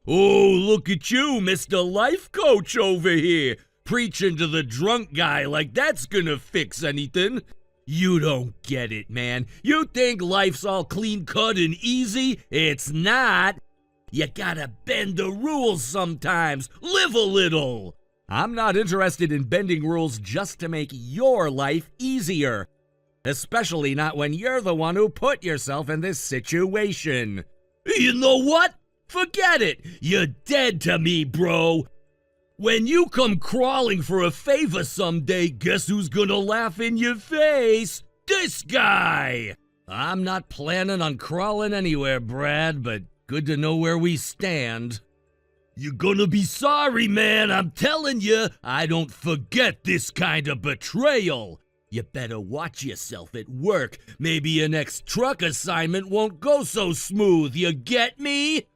Oh, look at you, Mr. Life Coach over here, preaching to the drunk guy like that's gonna fix anything. You don't get it, man. You think life's all clean-cut and easy? It's not. You gotta bend the rules sometimes. Live a little. I'm not interested in bending rules just to make your life easier. Especially not when you're the one who put yourself in this situation. You know what? Forget it. You're dead to me, bro. When you come crawling for a favor someday, guess who's gonna laugh in your face? This guy! I'm not planning on crawling anywhere, Brad, but good to know where we stand. You're gonna be sorry, man, I'm telling you. I don't forget this kind of betrayal. You better watch yourself at work. Maybe your next truck assignment won't go so smooth, you get me?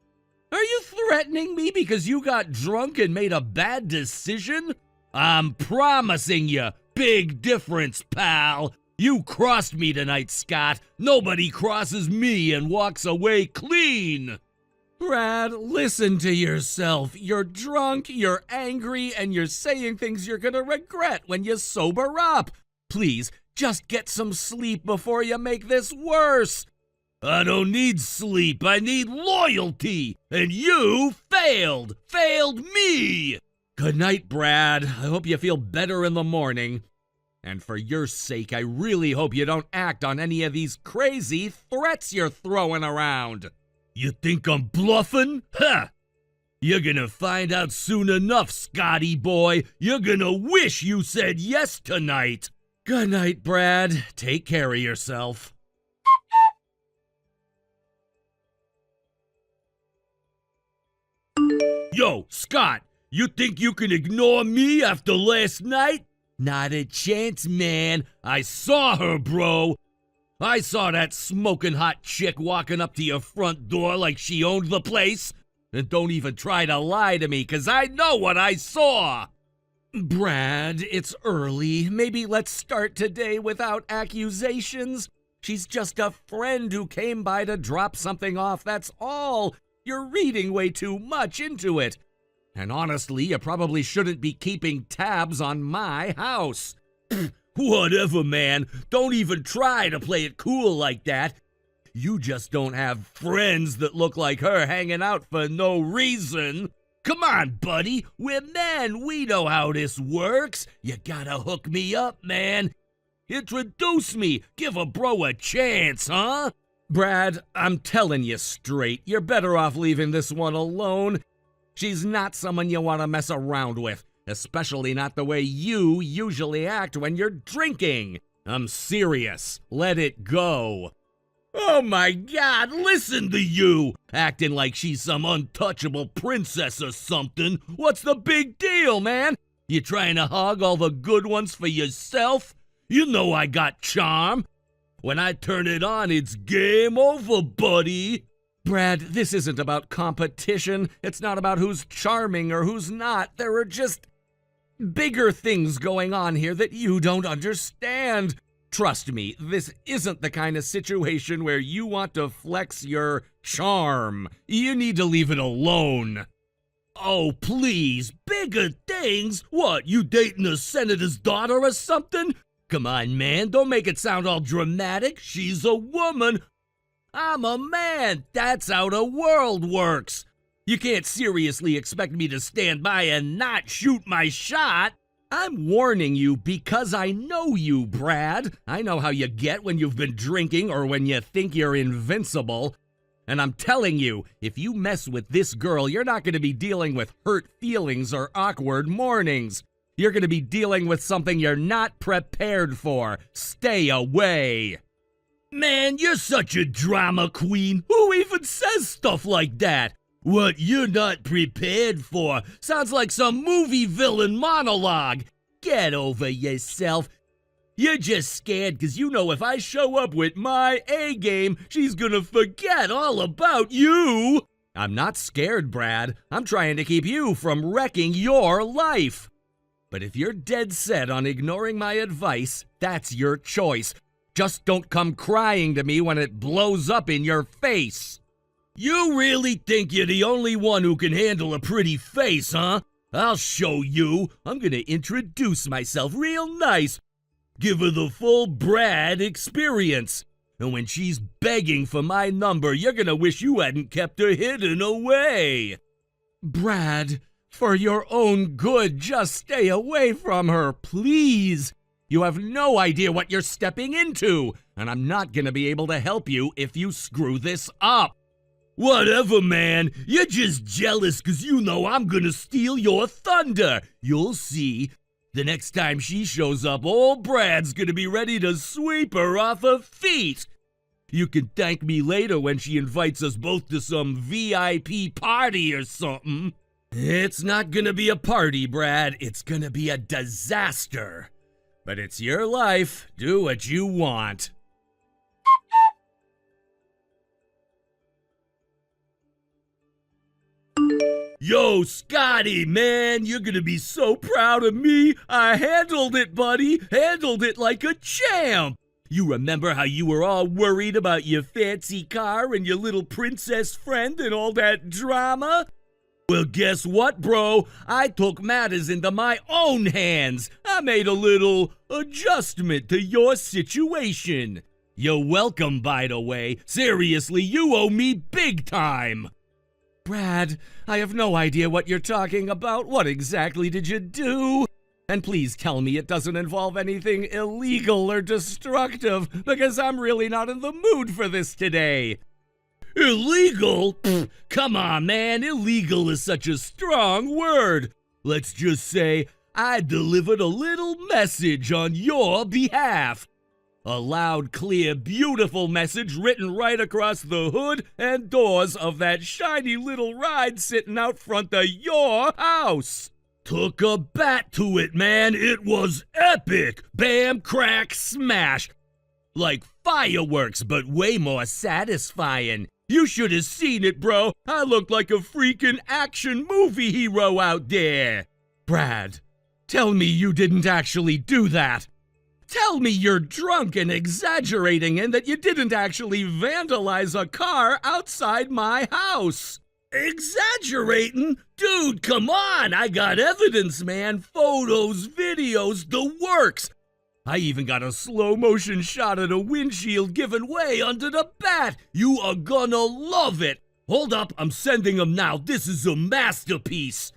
Are you threatening me because you got drunk and made a bad decision? I'm promising you, big difference, pal. You crossed me tonight, Scott. Nobody crosses me and walks away clean. Brad, listen to yourself. You're drunk, you're angry, and you're saying things you're gonna regret when you sober up. Please, just get some sleep before you make this worse. I don't need sleep, I need loyalty, and you failed me! Good night, Brad. I hope you feel better in the morning. And for your sake, I really hope you don't act on any of these crazy threats you're throwing around. You think I'm bluffing? Ha! You're gonna find out soon enough, Scotty boy. You're gonna wish you said yes tonight. Good night, Brad. Take care of yourself. Yo, Scott, you think you can ignore me after last night? Not a chance, man. I saw her, bro. I saw that smoking hot chick walking up to your front door like she owned the place. And don't even try to lie to me, 'cause I know what I saw. Brad, it's early. Maybe let's start today without accusations. She's just a friend who came by to drop something off, that's all. You're reading way too much into it. And honestly, you probably shouldn't be keeping tabs on my house. Whatever, man. Don't even try to play it cool like that. You just don't have friends that look like her hanging out for no reason. Come on, buddy. We're men. We know how this works. You gotta hook me up, man. Introduce me. Give a bro a chance, huh? Brad, I'm telling you straight, you're better off leaving this one alone. She's not someone you want to mess around with, especially not the way you usually act when you're drinking. I'm serious. Let it go. Oh my God, listen to you! Acting like she's some untouchable princess or something. What's the big deal, man? You trying to hog all the good ones for yourself? You know I got charm. When I turn it on, it's game over, buddy. Brad, this isn't about competition. It's not about who's charming or who's not. There are just bigger things going on here that you don't understand. Trust me, this isn't the kind of situation where you want to flex your charm. You need to leave it alone. Oh, please, bigger things? What, you dating a senator's daughter or something? Come on, man, don't make it sound all dramatic. She's a woman. I'm a man. That's how the world works. You can't seriously expect me to stand by and not shoot my shot. I'm warning you because I know you, Brad. I know how you get when you've been drinking or when you think you're invincible. And I'm telling you, if you mess with this girl, you're not going to be dealing with hurt feelings or awkward mornings. You're going to be dealing with something you're not prepared for. Stay away. Man, you're such a drama queen. Who even says stuff like that? What you're not prepared for sounds like some movie villain monologue. Get over yourself. You're just scared because you know if I show up with my A game, she's gonna forget all about you. I'm not scared, Brad. I'm trying to keep you from wrecking your life. But if you're dead set on ignoring my advice, that's your choice. Just don't come crying to me when it blows up in your face. You really think you're the only one who can handle a pretty face, huh? I'll show you. I'm gonna introduce myself real nice. Give her the full Brad experience. And when she's begging for my number, you're gonna wish you hadn't kept her hidden away. Brad, for your own good, just stay away from her, please. You have no idea what you're stepping into, and I'm not gonna be able to help you if you screw this up. Whatever, man. You're just jealous because you know I'm gonna steal your thunder. You'll see. The next time she shows up, old Brad's gonna be ready to sweep her off her feet. You can thank me later when she invites us both to some VIP party or something. It's not gonna be a party, Brad. It's gonna be a disaster. But it's your life. Do what you want. Yo, Scotty, man, you're gonna be so proud of me. I handled it, buddy. Handled it like a champ. You remember how you were all worried about your fancy car and your little princess friend and all that drama? Well, guess what, bro? I took matters into my own hands. I made a little adjustment to your situation. You're welcome, by the way. Seriously, you owe me big time. Brad, I have no idea what you're talking about. What exactly did you do? And please tell me it doesn't involve anything illegal or destructive, because I'm really not in the mood for this today. Illegal? Pfft, come on, man. Illegal is such a strong word. Let's just say I delivered a little message on your behalf. A loud, clear, beautiful message written right across the hood and doors of that shiny little ride sitting out front of your house. Took a bat to it, man. It was epic. Bam, crack, smash. Like fireworks, but way more satisfying. You should have seen it, bro. I looked like a freaking action movie hero out there. Brad, tell me you didn't actually do that. Tell me you're drunk and exaggerating and that you didn't actually vandalize a car outside my house. Exaggerating? Dude, come on! I got evidence, man. Photos, videos, the works. I even got a slow motion shot of the windshield giving way under the bat. You are gonna love it. Hold up, I'm sending them now. This is a masterpiece.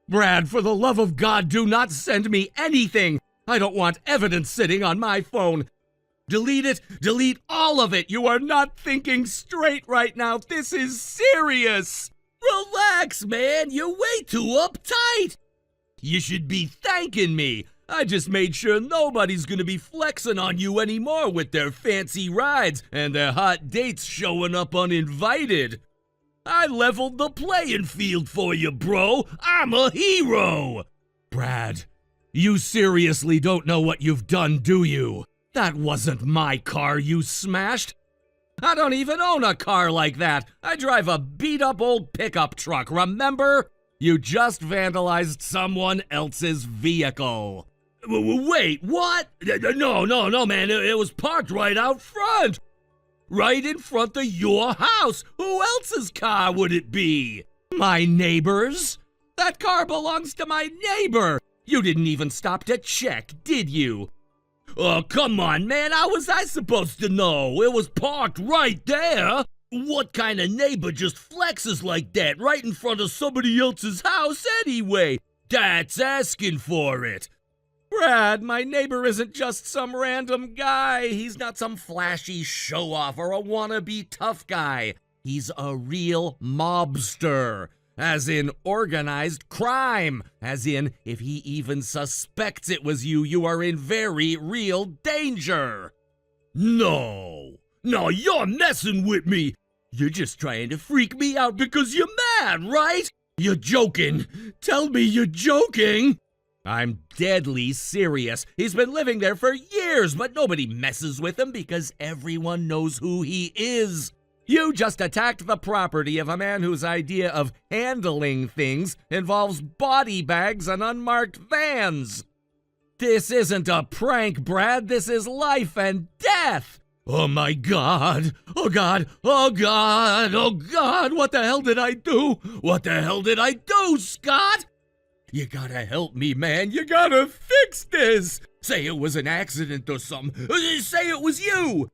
Brad, for the love of God, do not send me anything. I don't want evidence sitting on my phone. Delete it. Delete all of it. You are not thinking straight right now. This is serious. Relax, man. You're way too uptight. You should be thanking me. I just made sure nobody's gonna be flexing on you anymore with their fancy rides and their hot dates showing up uninvited. I leveled the playing field for you, bro. I'm a hero. Brad, you seriously don't know what you've done, do you? That wasn't my car you smashed. I don't even own a car like that. I drive a beat-up old pickup truck, remember? You just vandalized someone else's vehicle. Wait, what? No, man. It was parked right out front. Right in front of your house. Who else's car would it be? My neighbor's? That car belongs to my neighbor. You didn't even stop to check, did you? Oh, come on, man. How was I supposed to know? It was parked right there. What kind of neighbor just flexes like that right in front of somebody else's house anyway? That's asking for it. Brad, my neighbor isn't just some random guy. He's not some flashy show-off or a wannabe tough guy. He's a real mobster. As in organized crime. As in, if he even suspects it was you, you are in very real danger. No, you're messing with me. You're just trying to freak me out because you're mad, right? You're joking. Tell me you're joking. I'm deadly serious. He's been living there for years, but nobody messes with him because everyone knows who he is. You just attacked the property of a man whose idea of handling things involves body bags and unmarked vans. This isn't a prank, Brad. This is life and death. Oh my God. Oh God. Oh God. Oh God. What the hell did I do? What the hell did I do, Scott? You gotta help me, man. You gotta fix this. Say it was an accident or something. Say it was you.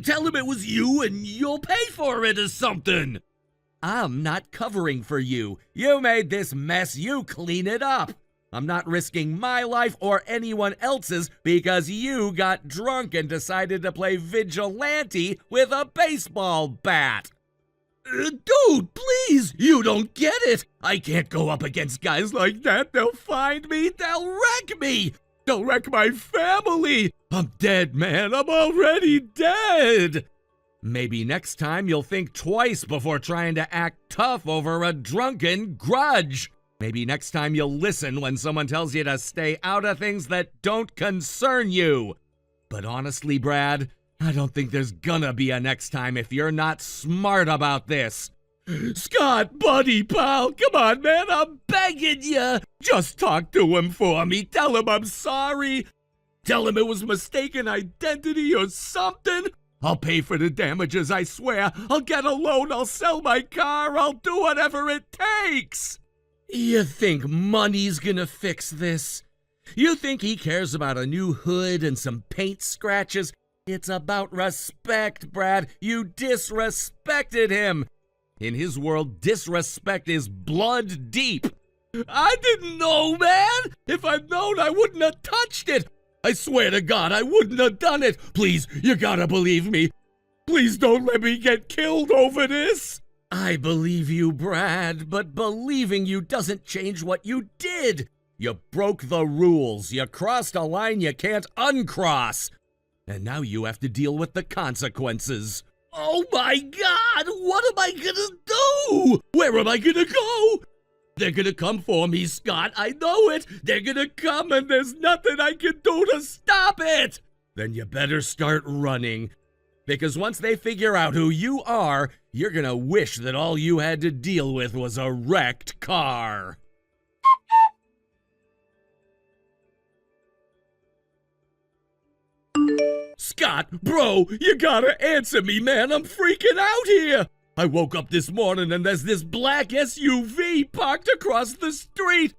Tell him it was you and you'll pay for it or something. I'm not covering for you. You made this mess. You clean it up. I'm not risking my life or anyone else's because you got drunk and decided to play vigilante with a baseball bat. Dude, please, you don't get it. I can't go up against guys like that. They'll find me. They'll wreck me. They'll wreck my family. I'm dead, man. I'm already dead. Maybe next time you'll think twice before trying to act tough over a drunken grudge. Maybe next time you'll listen when someone tells you to stay out of things that don't concern you. But honestly, Brad, I don't think there's gonna be a next time if you're not smart about this. Scott, buddy, pal, come on, man, I'm begging you. Just talk to him for me. Tell him I'm sorry. Tell him it was mistaken identity or something. I'll pay for the damages, I swear. I'll get a loan, I'll sell my car, I'll do whatever it takes. You think money's gonna fix this? You think he cares about a new hood and some paint scratches? It's about respect, Brad. You disrespected him. In his world, disrespect is blood deep. I didn't know, man. If I'd known, I wouldn't have touched it. I swear to God, I wouldn't have done it. Please, you gotta believe me. Please don't let me get killed over this. I believe you, Brad, but believing you doesn't change what you did. You broke the rules. You crossed a line you can't uncross. And now you have to deal with the consequences. Oh my God, what am I gonna do? Where am I gonna go? They're gonna come for me, Scott, I know it. They're gonna come and there's nothing I can do to stop it. Then you better start running. Because once they figure out who you are, you're gonna wish that all you had to deal with was a wrecked car. Scott, bro, you gotta answer me, man. I'm freaking out here. I woke up this morning and there's this black SUV parked across the street.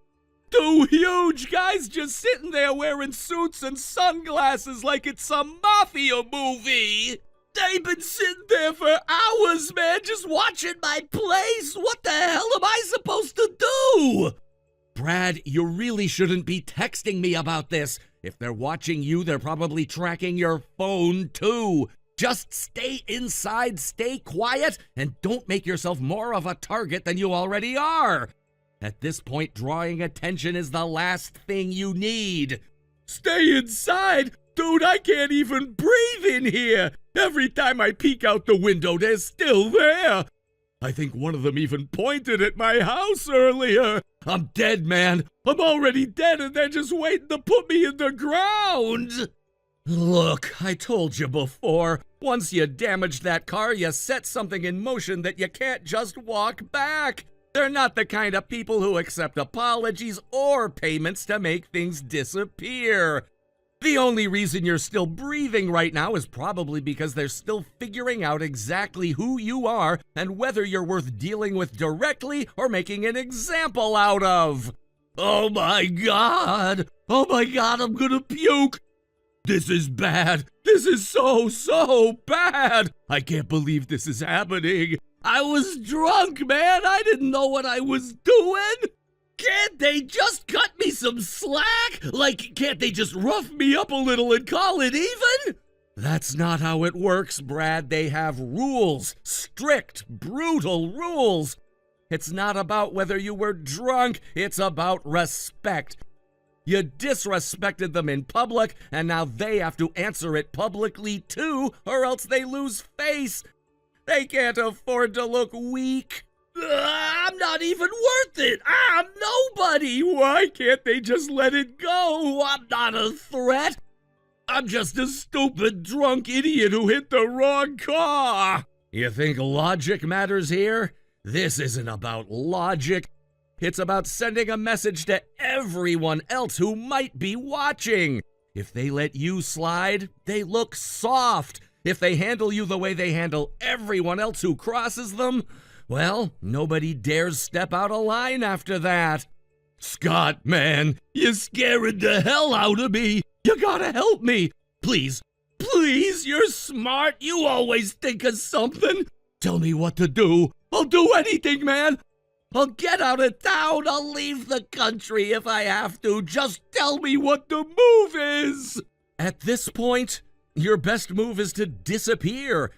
Two huge guys just sitting there wearing suits and sunglasses like it's some mafia movie. They've been sitting there for hours, man, just watching my place. What the hell am I supposed to do? Brad, you really shouldn't be texting me about this. If they're watching you, they're probably tracking your phone, too. Just stay inside, stay quiet, and don't make yourself more of a target than you already are. At this point, drawing attention is the last thing you need. Stay inside? Dude, I can't even breathe in here. Every time I peek out the window, they're still there. I think one of them even pointed at my house earlier. I'm dead, man. I'm already dead and they're just waiting to put me in the ground. Look, I told you before. Once you damage that car, you set something in motion that you can't just walk back. They're not the kind of people who accept apologies or payments to make things disappear. The only reason you're still breathing right now is probably because they're still figuring out exactly who you are and whether you're worth dealing with directly or making an example out of. Oh my God! Oh my God, I'm gonna puke! This is bad! This is so bad! I can't believe this is happening! I was drunk, man! I didn't know what I was doing! Can't they just cut me some slack? Like, can't they just rough me up a little and call it even? That's not how it works, Brad. They have rules. Strict, brutal rules. It's not about whether you were drunk. It's about respect. You disrespected them in public, and now they have to answer it publicly too, or else they lose face. They can't afford to look weak. I'm not even worth it. I'm nobody. Why can't they just let it go? I'm not a threat. I'm just a stupid, drunk idiot who hit the wrong car. You think logic matters here? This isn't about logic. It's about sending a message to everyone else who might be watching. If they let you slide, they look soft. If they handle you the way they handle everyone else who crosses them, well, nobody dares step out of line after that. Scott, man, you're scaring the hell out of me. You gotta help me. Please, please, you're smart. You always think of something. Tell me what to do. I'll do anything, man. I'll get out of town. I'll leave the country if I have to. Just tell me what the move is. At this point, your best move is to disappear.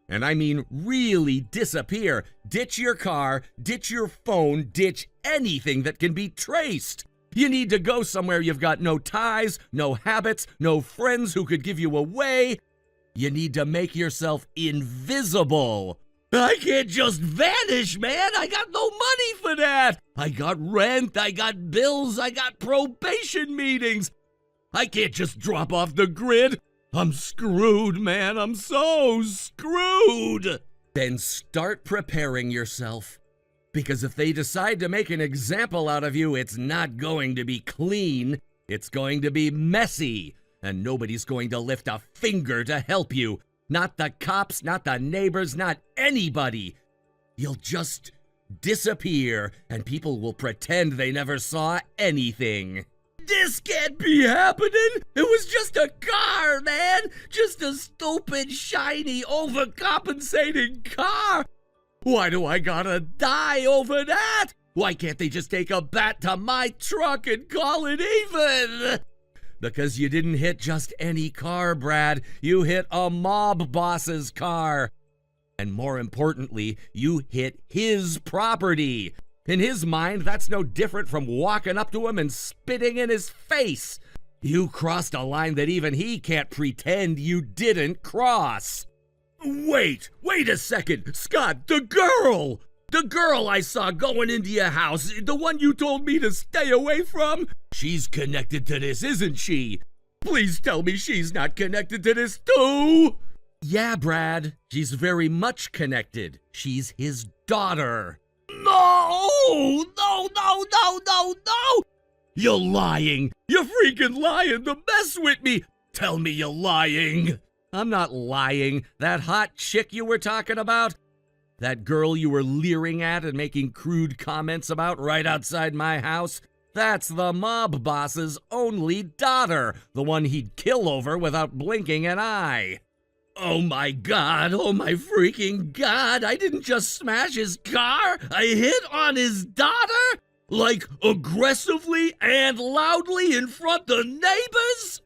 And I mean really disappear. Ditch your car, ditch your phone, ditch anything that can be traced. You need to go somewhere you've got no ties, no habits, no friends who could give you away. You need to make yourself invisible. I can't just vanish, man. I got no money for that. I got rent, I got bills, I got probation meetings. I can't just drop off the grid. I'm screwed, man. I'm so screwed. Then start preparing yourself. Because if they decide to make an example out of you, it's not going to be clean. It's going to be messy. And nobody's going to lift a finger to help you. Not the cops, not the neighbors, not anybody. You'll just disappear, and people will pretend they never saw anything. This can't be happening. It was just a car, man. Just a stupid, shiny, overcompensating car. Why do I gotta die over that? Why can't they just take a bat to my truck and call it even? Because you didn't hit just any car, Brad. You hit a mob boss's car. And more importantly, you hit his property. In his mind, that's no different from walking up to him and spitting in his face. You crossed a line that even he can't pretend you didn't cross. Wait a second. Scott, the girl I saw going into your house, the one you told me to stay away from, she's connected to this, isn't she? Please tell me she's not connected to this too. Yeah, Brad, she's very much connected. She's his daughter. No! You're lying. You're freaking lying to mess with me. Tell me you're lying. I'm not lying. That hot chick you were talking about, that girl you were leering at and making crude comments about right outside my house, that's the mob boss's only daughter, the one he'd kill over without blinking an eye. Oh my God, oh my freaking God, I didn't just smash his car, I hit on his daughter? Like aggressively and loudly in front of neighbors?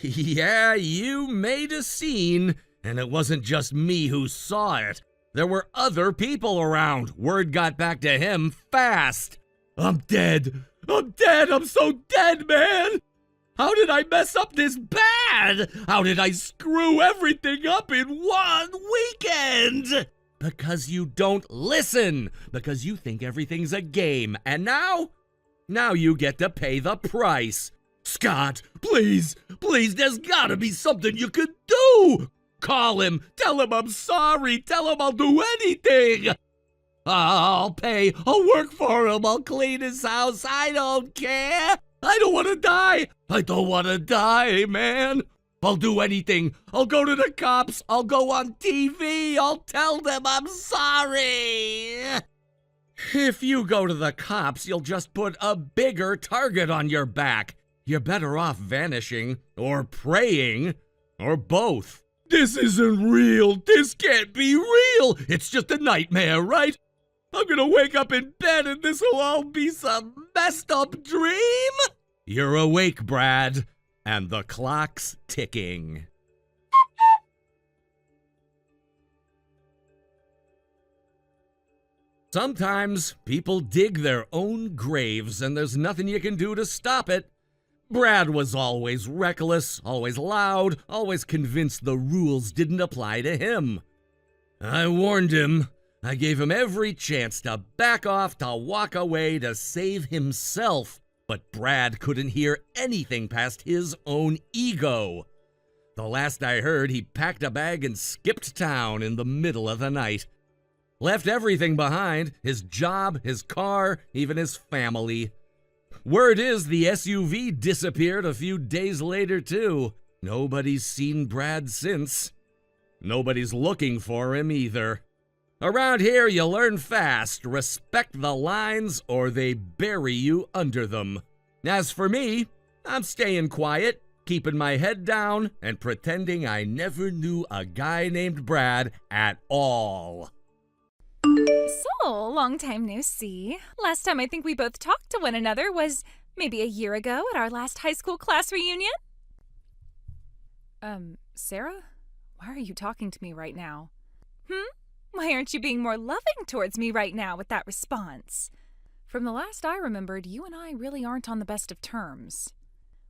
Yeah, you made a scene, and it wasn't just me who saw it. There were other people around. Word got back to him fast. I'm dead. I'm so dead, man. How did I mess up this bad? How did I screw everything up in one weekend? Because you don't listen. Because you think everything's a game. And now you get to pay the price. Scott, please, there's gotta be something you could do. Call him, tell him I'm sorry, tell him I'll do anything. I'll pay, I'll work for him, I'll clean his house, I don't care. I don't want to die, man. I'll do anything. I'll go to the cops, I'll go on TV, I'll tell them I'm sorry. If you go to the cops, you'll just put a bigger target on your back. You're better off vanishing, or praying, or both. This isn't real. This can't be real. It's just a nightmare, right? I'm gonna wake up in bed and this'll all be some messed up dream? You're awake, Brad, and the clock's ticking. Sometimes people dig their own graves and there's nothing you can do to stop it. Brad was always reckless, always loud, always convinced the rules didn't apply to him. I warned him. I gave him every chance to back off, to walk away, to save himself. But Brad couldn't hear anything past his own ego. The last I heard, he packed a bag and skipped town in the middle of the night. Left everything behind, his job, his car, even his family. Word is the SUV disappeared a few days later, too. Nobody's seen Brad since. Nobody's looking for him either. Around here, you learn fast. Respect the lines or they bury you under them. As for me, I'm staying quiet, keeping my head down, and pretending I never knew a guy named Brad at all. So, long time no see. Last time I think we both talked to one another was maybe a year ago at our last high school class reunion. Sarah? Why are you talking to me right now? Why aren't you being more loving towards me right now with that response? From the last I remembered, you and I really aren't on the best of terms.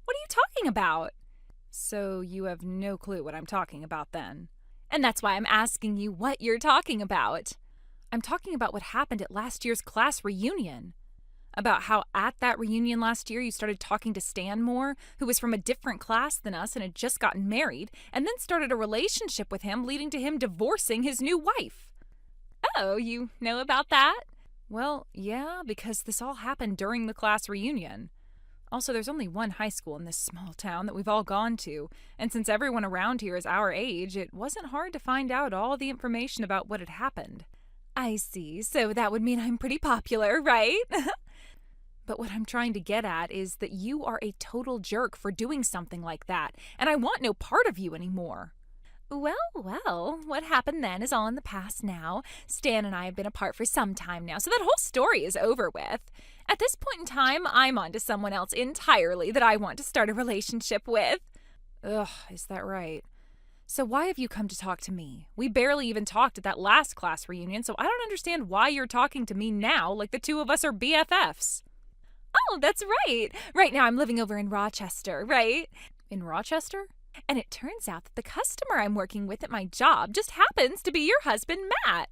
What are you talking about? So you have no clue what I'm talking about then. And that's why I'm asking you what you're talking about. I'm talking about what happened at last year's class reunion. About how at that reunion last year you started talking to Stan more, who was from a different class than us and had just gotten married, and then started a relationship with him, leading to him divorcing his new wife. Oh, you know about that? Well, yeah, because this all happened during the class reunion. Also, there's only one high school in this small town that we've all gone to, and since everyone around here is our age, it wasn't hard to find out all the information about what had happened. I see. So that would mean I'm pretty popular, right? But what I'm trying to get at is that you are a total jerk for doing something like that, and I want no part of you anymore. Well, what happened then is all in the past now. Stan and I have been apart for some time now, so that whole story is over with. At this point in time, I'm on to someone else entirely that I want to start a relationship with. Ugh, is that right? So why have you come to talk to me? We barely even talked at that last class reunion, so I don't understand why you're talking to me now like the two of us are BFFs. Oh, that's right. Right now I'm living over in Rochester, right? In Rochester? And it turns out that the customer I'm working with at my job just happens to be your husband, Matt.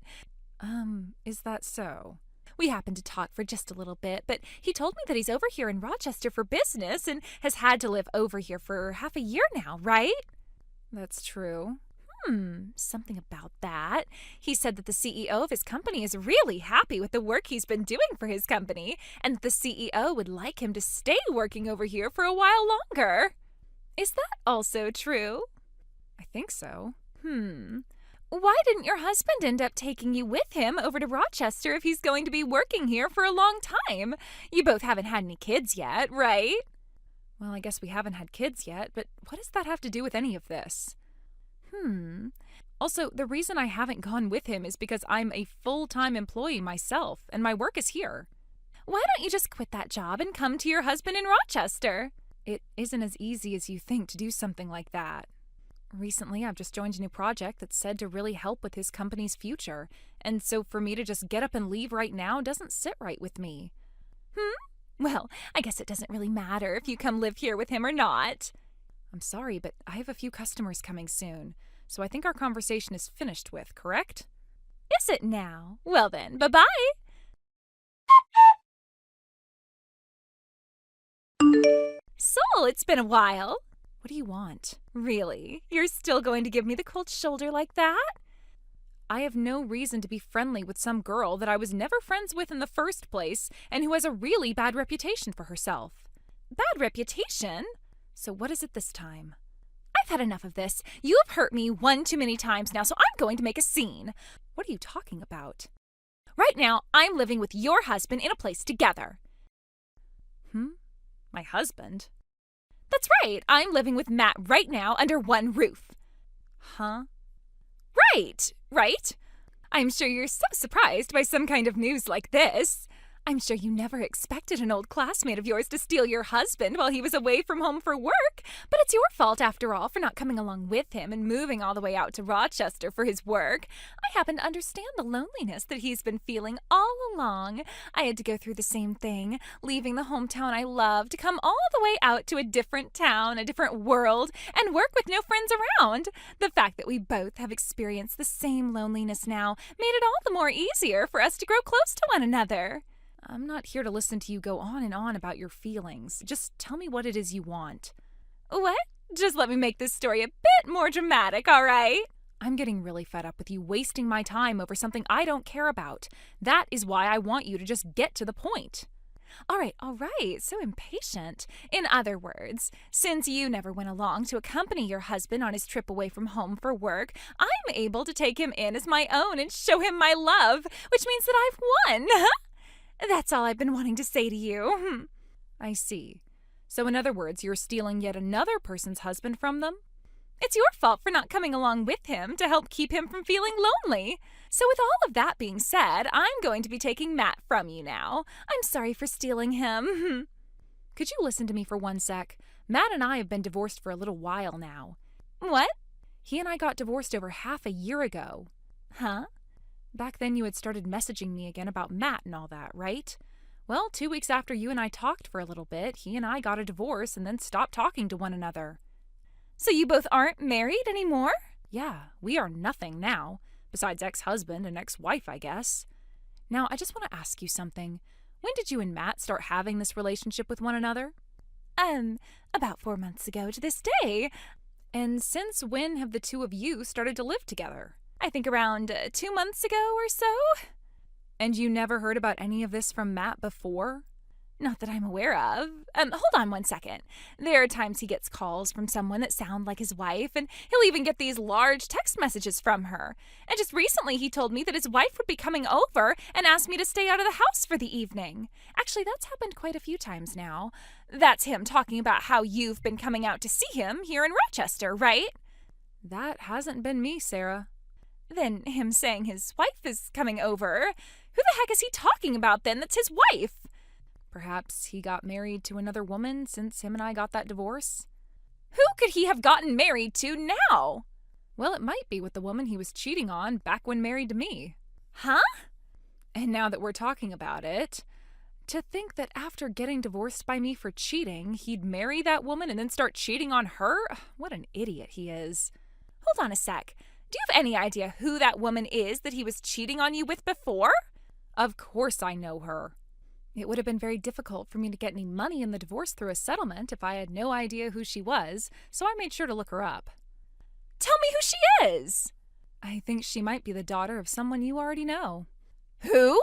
Is that so? We happened to talk for just a little bit, but he told me that he's over here in Rochester for business and has had to live over here for half a year now, right? That's true. Something about that. He said that the CEO of his company is really happy with the work he's been doing for his company, and that the CEO would like him to stay working over here for a while longer. Is that also true? I think so. Why didn't your husband end up taking you with him over to Rochester if he's going to be working here for a long time? You both haven't had any kids yet, right? Well, I guess we haven't had kids yet, but what does that have to do with any of this? Also, the reason I haven't gone with him is because I'm a full-time employee myself, and my work is here. Why don't you just quit that job and come to your husband in Rochester? It isn't as easy as you think to do something like that. Recently, I've just joined a new project that's said to really help with his company's future, and so for me to just get up and leave right now doesn't sit right with me. Well, I guess it doesn't really matter if you come live here with him or not. I'm sorry, but I have a few customers coming soon, so I think our conversation is finished with, correct? Is it now? Well then, bye-bye. Sol, it's been a while. What do you want? Really? You're still going to give me the cold shoulder like that? I have no reason to be friendly with some girl that I was never friends with in the first place and who has a really bad reputation for herself. Bad reputation? So what is it this time? I've had enough of this. You have hurt me one too many times now, so I'm going to make a scene. What are you talking about? Right now, I'm living with your husband in a place together. My husband? That's right. I'm living with Matt right now under one roof. Huh? Right. I'm sure you're so surprised by some kind of news like this. I'm sure you never expected an old classmate of yours to steal your husband while he was away from home for work, but it's your fault after all for not coming along with him and moving all the way out to Rochester for his work. I happen to understand the loneliness that he's been feeling all along. I had to go through the same thing, leaving the hometown I love to come all the way out to a different town, a different world, and work with no friends around. The fact that we both have experienced the same loneliness now made it all the more easier for us to grow close to one another. I'm not here to listen to you go on and on about your feelings. Just tell me what it is you want. What? Just let me make this story a bit more dramatic, all right? I'm getting really fed up with you wasting my time over something I don't care about. That is why I want you to just get to the point. All right, so impatient. In other words, since you never went along to accompany your husband on his trip away from home for work, I'm able to take him in as my own and show him my love, which means that I've won. That's all I've been wanting to say to you. I see. So in other words, you're stealing yet another person's husband from them? It's your fault for not coming along with him to help keep him from feeling lonely. So with all of that being said, I'm going to be taking Matt from you now. I'm sorry for stealing him. Could you listen to me for 1 sec? Matt and I have been divorced for a little while now. What? He and I got divorced over half a year ago. Huh? Back then you had started messaging me again about Matt and all that, right? Well, 2 weeks after you and I talked for a little bit, he and I got a divorce and then stopped talking to one another. So you both aren't married anymore? Yeah, we are nothing now, besides ex-husband and ex-wife, I guess. Now, I just want to ask you something. When did you and Matt start having this relationship with one another? About 4 months ago to this day. And since when have the two of you started to live together? I think around 2 months ago or so. And you never heard about any of this from Matt before? Not that I'm aware of. Hold on 1 second. There are times he gets calls from someone that sound like his wife, and he'll even get these large text messages from her. And just recently he told me that his wife would be coming over and asked me to stay out of the house for the evening. Actually, that's happened quite a few times now. That's him talking about how you've been coming out to see him here in Rochester, right? That hasn't been me, Sarah. Then him saying his wife is coming over. Who the heck is he talking about then that's his wife? Perhaps he got married to another woman since him and I got that divorce? Who could he have gotten married to now? Well, it might be with the woman he was cheating on back when married to me. Huh? And now that we're talking about it, to think that after getting divorced by me for cheating, he'd marry that woman and then start cheating on her? What an idiot he is. Hold on a sec. Do you have any idea who that woman is that he was cheating on you with before? Of course I know her. It would have been very difficult for me to get any money in the divorce through a settlement if I had no idea who she was, so I made sure to look her up. Tell me who she is! I think she might be the daughter of someone you already know. Who?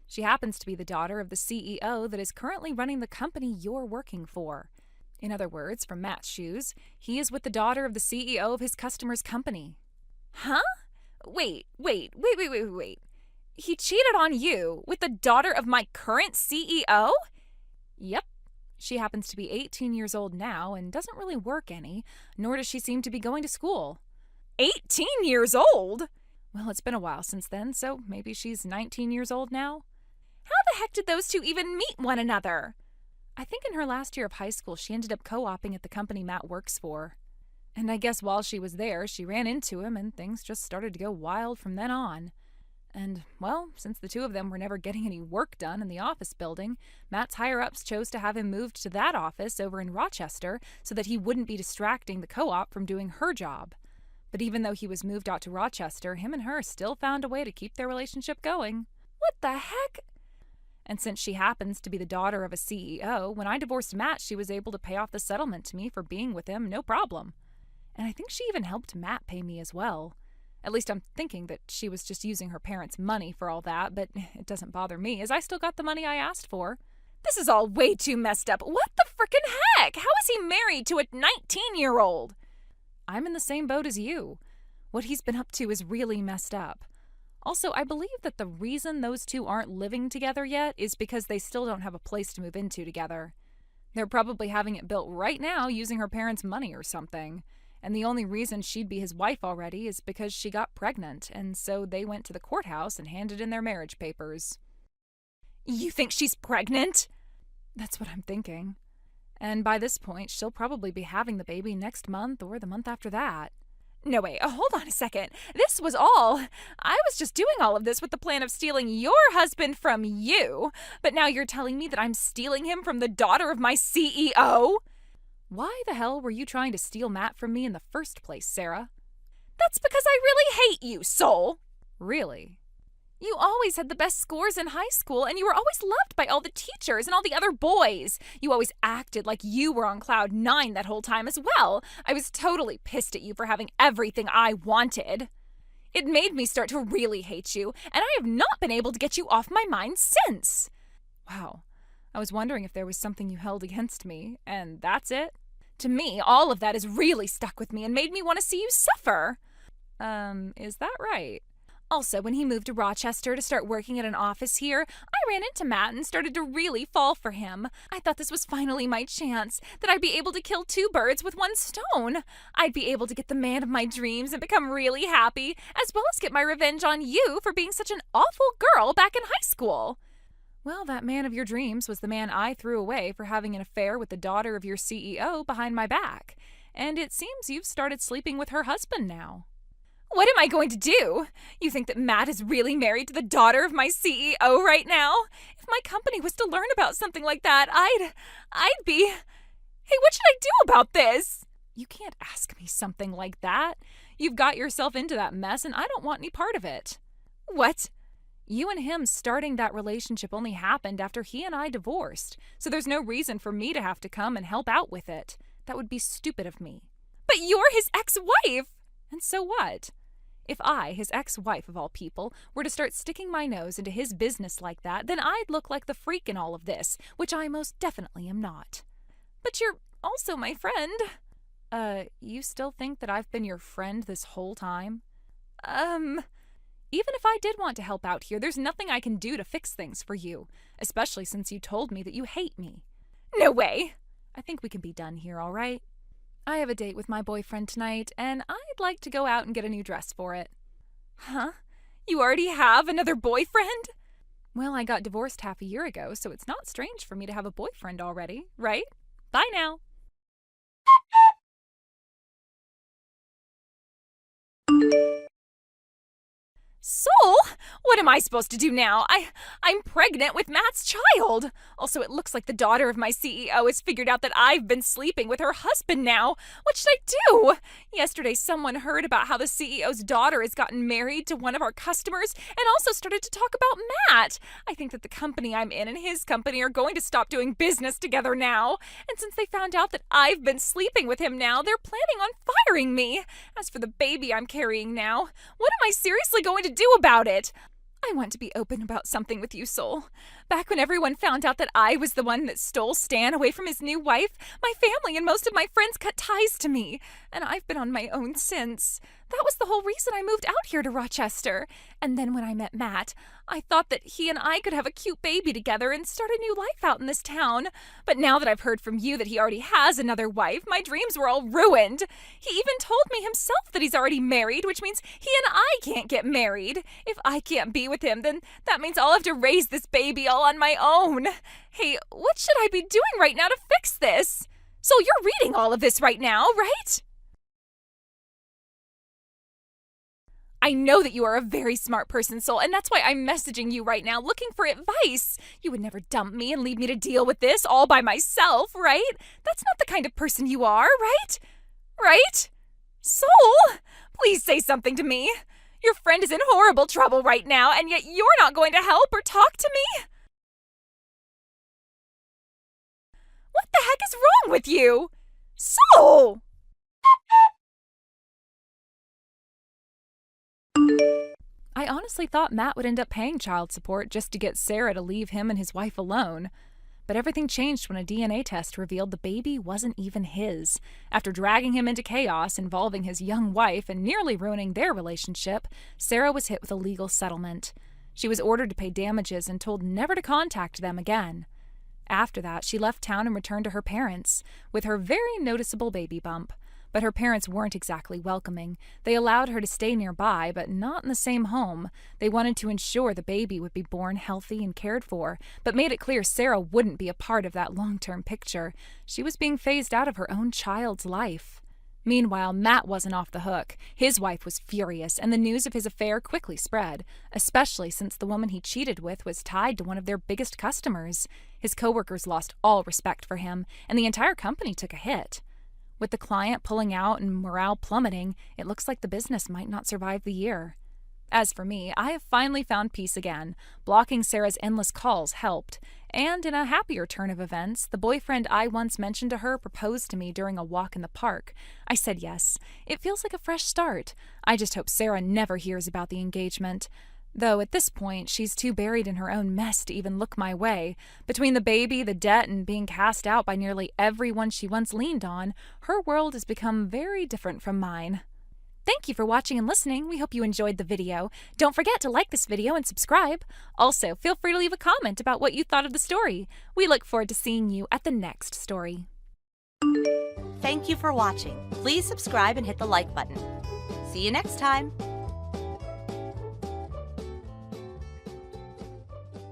She happens to be the daughter of the CEO that is currently running the company you're working for. In other words, from Matt's shoes, he is with the daughter of the CEO of his customer's company. Huh? Wait. He cheated on you with the daughter of my current CEO? Yep. She happens to be 18 years old now and doesn't really work any, nor does she seem to be going to school. 18 years old? Well, it's been a while since then, so maybe she's 19 years old now. How the heck did those two even meet one another? I think in her last year of high school, she ended up co-oping at the company Matt works for. And I guess while she was there, she ran into him and things just started to go wild from then on. And, well, since the two of them were never getting any work done in the office building, Matt's higher-ups chose to have him moved to that office over in Rochester so that he wouldn't be distracting the co-op from doing her job. But even though he was moved out to Rochester, him and her still found a way to keep their relationship going. What the heck? And since she happens to be the daughter of a CEO, when I divorced Matt, she was able to pay off the settlement to me for being with him, no problem. And I think she even helped Matt pay me as well. At least I'm thinking that she was just using her parents' money for all that, but it doesn't bother me, as I still got the money I asked for. This is all way too messed up. What the frickin' heck? How is he married to a 19-year-old? I'm in the same boat as you. What he's been up to is really messed up. Also, I believe that the reason those two aren't living together yet is because they still don't have a place to move into together. They're probably having it built right now using her parents' money or something. And the only reason she'd be his wife already is because she got pregnant, and so they went to the courthouse and handed in their marriage papers. You think she's pregnant? That's what I'm thinking. And by this point, she'll probably be having the baby next month or the month after that. No, wait, hold on a second. This was all. I was just doing all of this with the plan of stealing your husband from you. But now you're telling me that I'm stealing him from the daughter of my CEO? Why the hell were you trying to steal Matt from me in the first place, Sarah? That's because I really hate you, Soul. Really? You always had the best scores in high school, and you were always loved by all the teachers and all the other boys. You always acted like you were on cloud 9 that whole time as well. I was totally pissed at you for having everything I wanted. It made me start to really hate you, and I have not been able to get you off my mind since. Wow. I was wondering if there was something you held against me, and that's it? To me, all of that has really stuck with me and made me want to see you suffer. Is that right? Also, when he moved to Rochester to start working at an office here, I ran into Matt and started to really fall for him. I thought this was finally my chance, that I'd be able to kill 2 birds with 1 stone. I'd be able to get the man of my dreams and become really happy, as well as get my revenge on you for being such an awful girl back in high school. Well, that man of your dreams was the man I threw away for having an affair with the daughter of your CEO behind my back. And it seems you've started sleeping with her husband now. What am I going to do? You think that Matt is really married to the daughter of my CEO right now? If my company was to learn about something like that, I'd be... Hey, what should I do about this? You can't ask me something like that. You've got yourself into that mess, and I don't want any part of it. What? You and him starting that relationship only happened after he and I divorced, so there's no reason for me to have to come and help out with it. That would be stupid of me. But you're his ex-wife! And so what? If I, his ex-wife of all people, were to start sticking my nose into his business like that, then I'd look like the freak in all of this, which I most definitely am not. But you're also my friend. You still think that I've been your friend this whole time? Even if I did want to help out here, there's nothing I can do to fix things for you, especially since you told me that you hate me. No way! I think we can be done here, all right? I have a date with my boyfriend tonight, and I'd like to go out and get a new dress for it. Huh? You already have another boyfriend? Well, I got divorced half a year ago, so it's not strange for me to have a boyfriend already, right? Bye now. Soul? What am I supposed to do now? I'm pregnant with Matt's child. Also, it looks like the daughter of my CEO has figured out that I've been sleeping with her husband now. What should I do? Yesterday, someone heard about how the CEO's daughter has gotten married to one of our customers and also started to talk about Matt. I think that the company I'm in and his company are going to stop doing business together now. And since they found out that I've been sleeping with him now, they're planning on firing me. As for the baby I'm carrying now, what am I seriously going to do about it? I want to be open about something with you, Soul. Back when everyone found out that I was the one that stole Stan away from his new wife, my family and most of my friends cut ties to me, and I've been on my own since. That was the whole reason I moved out here to Rochester. And then when I met Matt, I thought that he and I could have a cute baby together and start a new life out in this town. But now that I've heard from you that he already has another wife, my dreams were all ruined. He even told me himself that he's already married, which means he and I can't get married. If I can't be with him, then that means I'll have to raise this baby all on my own. Hey, what should I be doing right now to fix this? So you're reading all of this right now, right? I know that you are a very smart person, Soul, and that's why I'm messaging you right now looking for advice. You would never dump me and leave me to deal with this all by myself, right? That's not the kind of person you are, right? Right? Soul, please say something to me. Your friend is in horrible trouble right now, and yet you're not going to help or talk to me? What the heck is wrong with you? Soul! I honestly thought Matt would end up paying child support just to get Sarah to leave him and his wife alone. But everything changed when a DNA test revealed the baby wasn't even his. After dragging him into chaos involving his young wife and nearly ruining their relationship, Sarah was hit with a legal settlement. She was ordered to pay damages and told never to contact them again. After that, she left town and returned to her parents, with her very noticeable baby bump. but her parents weren't exactly welcoming. They allowed her to stay nearby, but not in the same home. They wanted to ensure the baby would be born healthy and cared for, but made it clear Sarah wouldn't be a part of that long-term picture. She was being phased out of her own child's life. Meanwhile, Matt wasn't off the hook. His wife was furious, and the news of his affair quickly spread, especially since the woman he cheated with was tied to one of their biggest customers. His coworkers lost all respect for him, and the entire company took a hit. With the client pulling out and morale plummeting, it looks like the business might not survive the year. As for me, I have finally found peace again. Blocking Sarah's endless calls helped. And in a happier turn of events, the boyfriend I once mentioned to her proposed to me during a walk in the park. I said yes. It feels like a fresh start. I just hope Sarah never hears about the engagement. Though at this point, she's too buried in her own mess to even look my way. Between the baby, the debt, and being cast out by nearly everyone she once leaned on, her world has become very different from mine. Thank you for watching and listening. We hope you enjoyed the video. Don't forget to like this video and subscribe. Also, feel free to leave a comment about what you thought of the story. We look forward to seeing you at the next story. Thank you for watching. Please subscribe and hit the like button. See you next time.